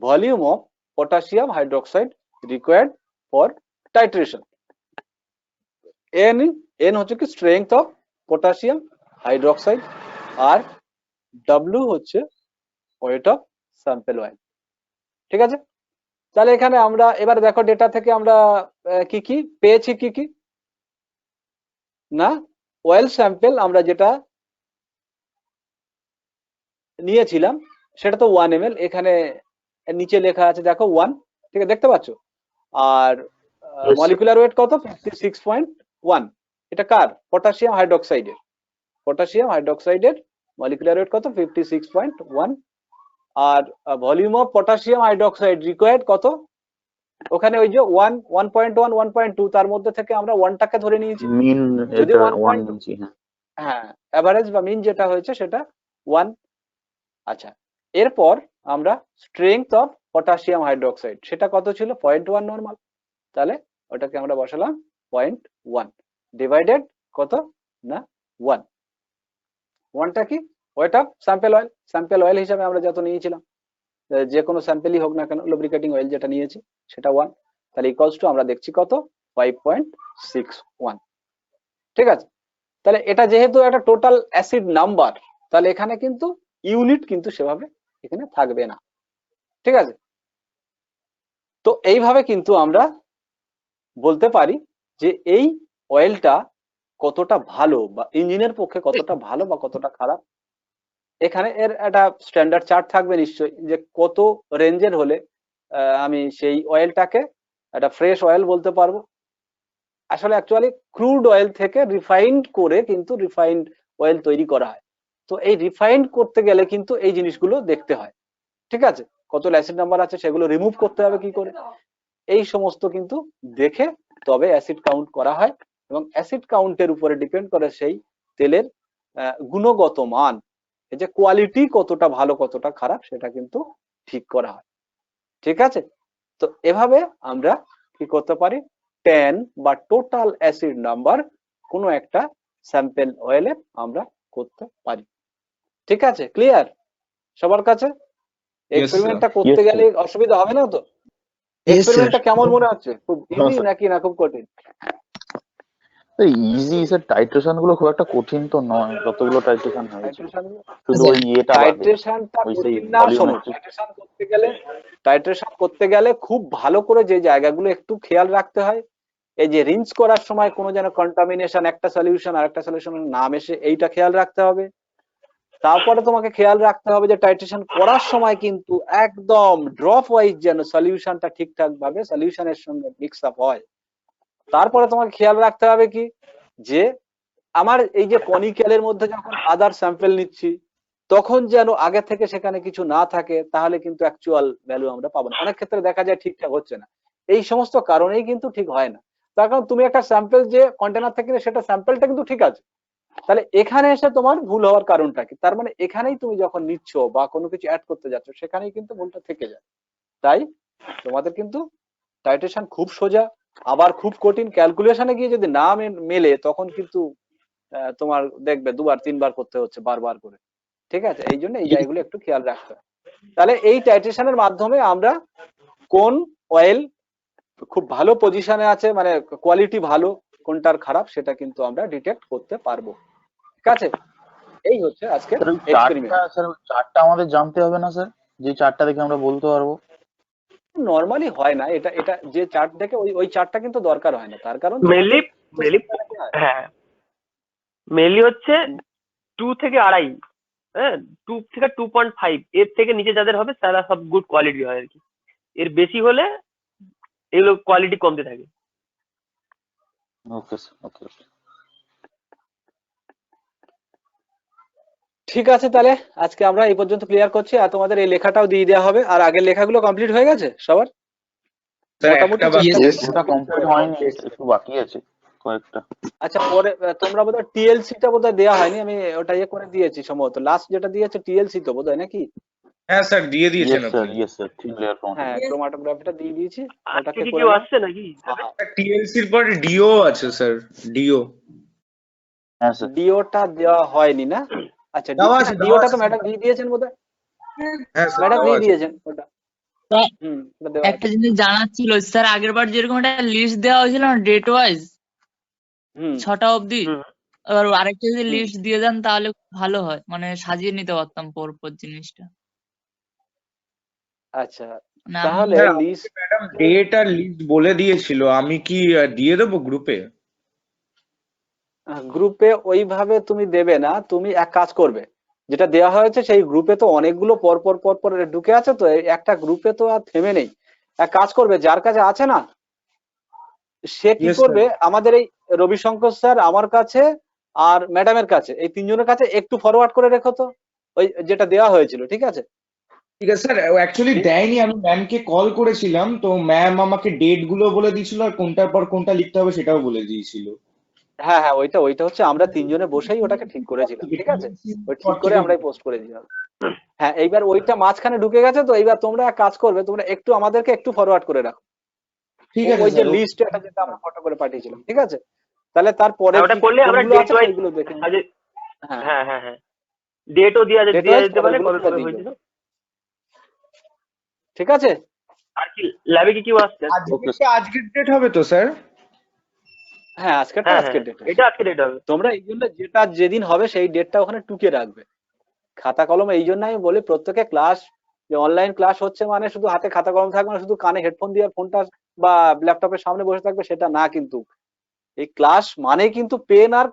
volume of potassium hydroxide required for titration. n হচ্ছে কি strength of potassium hydroxide, আর w হচ্ছে weight of sample oil, ঠিক আছে? তাহলে এখানে আমরা এবার দেখো ডেটা থেকে আমরা কি কি পেয়েছি, কি কি না, অয়েল স্যাম্পল আমরা যেটা নিয়েছিলাম সেটা তো 1 ml, এখানে নিচে লেখা আছে দেখো 1, ঠিক আছে? দেখতে পাচ্ছ। আর Yes, sir. মলিকুলার ওয়েট কত? 56.1। এটা কার? পটাশিয়াম হাইড্রোক্সাইডের। পটাশিয়াম হাইড্রোক্সাইডের মলিকুলার ওয়েট কত? 56.1। আর volume of potassium hydroxide required কত? ওখানে ওই যে 1.1 1.2, তার মধ্যে থেকে আমরা 1টাকে ধরে নিয়েছি, মিন যদি এটা 1. 1 ইঞ্চি, হ্যাঁ। হ্যাঁ, এভারেজ বা মিন যেটা হয়েছে সেটা 1। আচ্ছা, এরপর আমরা স্ট্রেংথ অফ পটাশিয়াম হাইড্রোক্সাইড, সেটা কত ছিল? 0.1 নরমাল, তাহলে ওটাকে আমরা বসালাম 0.1 ডিভাইডেড কত না 1। 1টা কি? Wait of sample oil. Sample oil হিসাবে আমরা যত নিয়েছিলাম, যে কোনো স্যাম্পলই হোক না কেন, লুব্রিকেটিং অয়েল যেটা নিয়েছি সেটা 1, তাহলে ইকুয়ালস টু আমরা দেখছি কত? 5.61, ঠিক আছে? তাহলে এটা যেহেতু একটা টোটাল অ্যাসিড নাম্বার, তাহলে এখানে কিন্তু ইউনিট কিন্তু সেভাবে এখানে থাকবে না, ঠিক আছে? তো এইভাবে কিন্তু আমরা বলতে পারি যে এই অয়েলটা কতটা ভালো, বা ইঞ্জিনের পক্ষে কতটা ভালো বা কতটা খারাপ। এখানে এর একটা স্ট্যান্ডার্ড চার্ট থাকবে নিশ্চয়ই, যে কত রেঞ্জের হলে আমি সেই অয়েলটাকে একটা ফ্রেশ অয়েল বলতে পারবো। আসলে অ্যাকচুয়ালি ক্রুড অয়েল থেকে রিফাইন্ড করে কিন্তু রিফাইন্ড অয়েল তৈরি করা হয়। তো এই রিফাইন্ড করতে গেলে কিন্তু এই জিনিসগুলো দেখতে হয়, ঠিক আছে? কত অ্যাসিড নাম্বার আছে সেগুলো রিমুভ করতে হবে কি করে, এই সমস্ত কিন্তু দেখে তবে অ্যাসিড কাউন্ট করা হয়, এবং অ্যাসিড কাউন্টের উপরে ডিপেন্ড করে সেই তেলের গুণগত মান, এই যে কোয়ালিটি কতটা ভালো কতটা খারাপ সেটা কিন্তু ঠিক করা হয়। ঠিক আছে, তো এভাবে আমরা কি করতে পারি, টেন বা টোটাল অ্যাসিড নাম্বার কোনো একটা স্যাম্পল অয়েলে আমরা করতে পারি। ঠিক আছে, ক্লিয়ার সবার কাছে? এক্সপেরিমেন্টটা করতে Yes, গেলে অসুবিধা হবে না তো? এক্সপেরিমেন্টটা কেমন মনে হচ্ছে, খুব ইজি sir. নাকি না খুব কঠিন? ইজি স্যার, টাইট্রেশন গুলো খুব একটা কঠিন তো নয়, যতগুলো টাইট্রেশন হয়েছে, টাইট্রেশন শুধু ওই ইয়েটা বাদে, টাইট্রেশনটা ওই সেই কঠিন না, শোনো, ভলিউমেট্রিক। টাইট্রেশন করতে গেলে খুব ভালো করে যে জায়গাগুলো একটু খেয়াল রাখতে হয়, এই যে রিন্স করার সময় কোনো যেন কন্টামিনেশন, একটা সলিউশন আর একটা সলিউশনের নাম এসে, এইটা খেয়াল রাখতে হবে। তারপরে তোমাকে খেয়াল রাখতে হবে যে টাইট্রেশন করার সময় কিন্তু একদম ড্রপ ওয়াইজ যেন সলিউশনটা ঠিকঠাক ভাবে সলিউশনের সঙ্গে মিক্স আপ হয়। তারপরে তোমাকে খেয়াল রাখতে হবে কি, যে আমার এই যে কনিক্যালের মধ্যে যখন আদার স্যাম্পল নিচ্ছি তখন যেন আগে থেকে সেখানে কিছু না থাকে, তাহলে কিন্তু অ্যাকচুয়াল ভ্যালু আমরা পাবো না। অনেক ক্ষেত্রে দেখা যায় ঠিকঠাক হচ্ছে না, এই সমস্ত কারণেই কিন্তু ঠিক হয় না। তার কারণ তুমি একটা স্যাম্পল যে কন্টেনার থেকে সেটা স্যাম্পলটা কিন্তু ঠিক আছে, তাহলে এখানে এসে তোমার ভুল হওয়ার কারণটা কি? তার মানে এখানেই তুমি যখন নিচ্ছ বা কোনো কিছু অ্যাড করতে যাচ্ছ সেখানেই কিন্তু ভুলটা থেকে যায়। তাই তোমাদের কিন্তু টাইট্রেশন খুব সোজা, আবার খুব কঠিন। ক্যালকুলেশনে গিয়ে যদি না মেলে তখন কিন্তু তোমার দেখবে দুবার তিনবার করতে হচ্ছে বারবার করে। ঠিক আছে, এই জন্য এই জায়গাগুলো একটু খেয়াল রাখতে হয়। তাহলে এই টাইট্রেশনের মাধ্যমে আমরা কোন অয়েল খুব ভালো পজিশনে আছে, মানে কোয়ালিটি ভালো, কোনটার খারাপ, সেটা কিন্তু আমরা ডিটেক্ট করতে পারবো। ঠিক আছে, এই হচ্ছে আজকে স্যার ওই এক্সপেরিমেন্ট। চার্টটা, স্যার ওই চার্টটা আমাদের জানতে হবে না স্যার? যে চার্টটা দেখে আমরা বলতে পারবো। নরমালি হয় না এটা, এটা যে চার্ট দেখে ওই চার্টটা কিন্তু দরকার হয় না, তার কারণ মেনলি মেনলি তোমাকে হয়। হ্যাঁ, মেনলি হচ্ছে 2 থেকে 2.5, হ্যাঁ 2 থেকে 2.5, এর থেকে নিচে যাদের হবে তারা সব গুড কোয়ালিটি হয় আর কি। এর বেশি হলে এগুলো কোয়ালিটি কমতে থাকে। ওকে স্যার, ওকে। ঠিক আছে, তাহলে আজকে আমরা এই পর্যন্ত ক্লিয়ার করছি, আর তোমাদের এই লেখাটাও দিয়ে দেওয়া হবে। আর আগের লেখাগুলো কমপ্লিট হয়ে গেছে সবার মোটামুটি? ওটা কমপ্লিট হয়নি, একটু বাকি আছে কয়েকটা। আচ্ছা, পরে তোমরা বোধহয় টিএলসি টা বোধহয় দেওয়া হয়নি, আমি ওটা ইয়ে করে দিয়েছি সম্ভবত, লাস্ট যেটা দিয়েছে টিএলসি তো বোধহয় নাকি? হ্যাঁ স্যার, দিয়ে দিয়েছেন ইয়েস স্যার, আপনি। ইয়েস স্যার, থিন লেয়ার হ্যাঁ, ক্রোমাটোগ্রাফিটা দিয়ে দিয়েছি, আজকে ওটাকে কি করে কেউ নাও। আসছে নাকি? টিএলসির পরে ডিও আছে স্যার, ডিও। হ্যাঁ স্যার। ডিওটা দেওয়া হয়নি না? আচ্ছা, দেওয়া আছে, ডিওটা তো ম্যাডাম দিয়ে দিয়েছেন বোধহয়, হ্যাঁ স্যার ম্যাডাম দেওয়া দিয়ে আছে। দিয়েছেন ওটা। তা- ওটা দেওয়া একটা আছে। জিনিস জানার ছিল স্যার, আগের বার যেরকম একটা লিস্ট দেওয়া হয়েছিল না ডেট ওয়াইজ হুম 6টা অবধি, হুম। এবার আরেকটা যদি হুম। লিস্ট দিয়ে দেন তাহলে খুব ভালো হয়, মানে সাজিয়ে নিতে পারতাম পরপর জিনিসটা। আচ্ছা, মানে আমি তাহলে স্যার লিস্ট ম্যাডাম ডেট আর লিস্ট বলে দিয়েছিল, আমি কি দিয়ে দেবো গ্রুপে? গ্রুপে ওইভাবে তুমি দেবে না, তুমি এক কাজ করবে, যেটা দেওয়া হয়েছে সেই গ্রুপে তো অনেকগুলো পরপর পরপর ঢুকে আছে, তো এই একটা গ্রুপে তো আর থেমে নেই। এক কাজ করবে, যার কাছে আছে না সে কি Yes, করবে, আমাদের এই রবিশঙ্কর স্যার, আমার কাছে আর ম্যাডামের কাছে, এই তিনজনের কাছে একটু ফরওয়ার্ড করে রেখো তো ওই যেটা দেওয়া হয়েছিল। ঠিক আছে, ঠিক আছে স্যার, অ্যাকচুয়ালি দেয়নি, আমি ম্যামকে কল করেছিলাম, তো ম্যাম আমাকে ডেট গুলো বলে দিয়েছিল আর কোনটার পর কোনটা লিখতে হবে সেটাও বলে দিয়েছিল। হ্যাঁ হ্যাঁ, ওইটা ওইটা হচ্ছে আমরা তিনজনে বসেই ওটাকে ঠিক করেছিলাম। ঠিক আছে, ওই ঠিক করে আমরাই পোস্ট করে দিলাম। হ্যাঁ, এইবার ওইটা মাঝখানে ঢুকে গেছে, তো এইবার তোমরা এক কাজ করবে, তোমরা একটু আমাদেরকে একটু ফরওয়ার্ড করে রাখো ঠিক আছে ওই যে স্যার। লিস্ট এটা যেটা আমরা ফটো করে পাঠিয়েছিলাম। ঠিক আছে, তাহলে তারপরে ওটা করলে আমরা ডেট ওয়াইজ সেইগুলো দেখে নিই। হ্যাঁ, হ্যাঁ হ্যাঁ হ্যাঁ, ডেটও দেওয়া Date দেওয়া wise যেতে পারে পরেরগুলো কবে আমরা কবে দিয়ে হয়েছিল। দেবো। ঠিক আছে, আর কি ল্যাবে কি কেউ আসছে? আজকের ডেট হবে তো স্যার? হ্যাঁ আজকেরটা হ্যাঁ আজকের হ্যাঁ, ডেট। এটা আজকে ডেট হবে। তোমরা এই জন্য যেটা যেদিন হবে সেই ডেটটা ওখানে টুকে রাখবে খাতা কলমে। এই জন্য আমি বলি প্রত্যেকে ক্লাস, যে অনলাইন ক্লাস হচ্ছে মানে শুধু হাতে খাতা কলম থাকবে না, শুধু কানে হেডফোন দিয়ে ফোনটা বা ল্যাপটপের সামনে বসে থাকবে, সেটা না কিন্তু। এই ক্লাস মানে কিন্তু পেন আর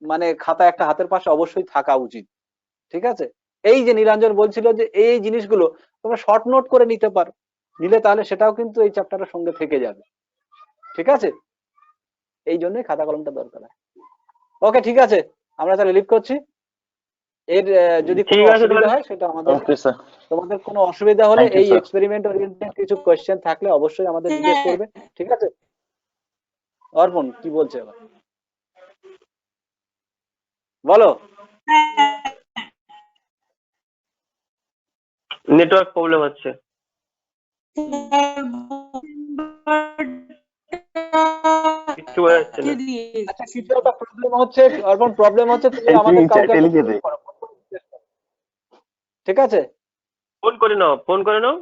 মানে খাতা একটা হাতের পাশে অবশ্যই থাকা উচিত। ঠিক আছে, এই যে নীলাঞ্জন বলছিল যে এই জিনিসগুলো তোমরা শর্ট নোট করে নিতে পারো, নিলে তাহলে সেটাও কিন্তু এই চ্যাপ্টারের সঙ্গে থেকে যাবে। ঠিক আছে, এই জন্যই খাতা কলমটা দরকার হয়। ওকে, ঠিক আছে, আমরা তাহলে লিভ করছি। এর যদি কোনো ঠিক আছে অসুবিধা তাহলে। হয় সেটা আমাদের, ওকে স্যার, তোমাদের কোনো অসুবিধা হলে Thank you, এই sir. এক্সপেরিমেন্ট ওরিয়েন্টেড কিছু কোয়েশ্চেন থাকলে অবশ্যই আমাদের জিজ্ঞেস করবে, ঠিক আছে? অর্পণ কি বলছে এবার বলো। নেটওয়ার্ক প্রবলেম হচ্ছে। কিছু বোঝা যাচ্ছে না। আচ্ছা কিছু একটা প্রবলেম হচ্ছে অর্পণ, প্রবলেম হচ্ছে তুমি আমাদের কাউকে একটা ফোন করো, ঠিক আছে? ফোন করে নাও, ফোন করে নাও।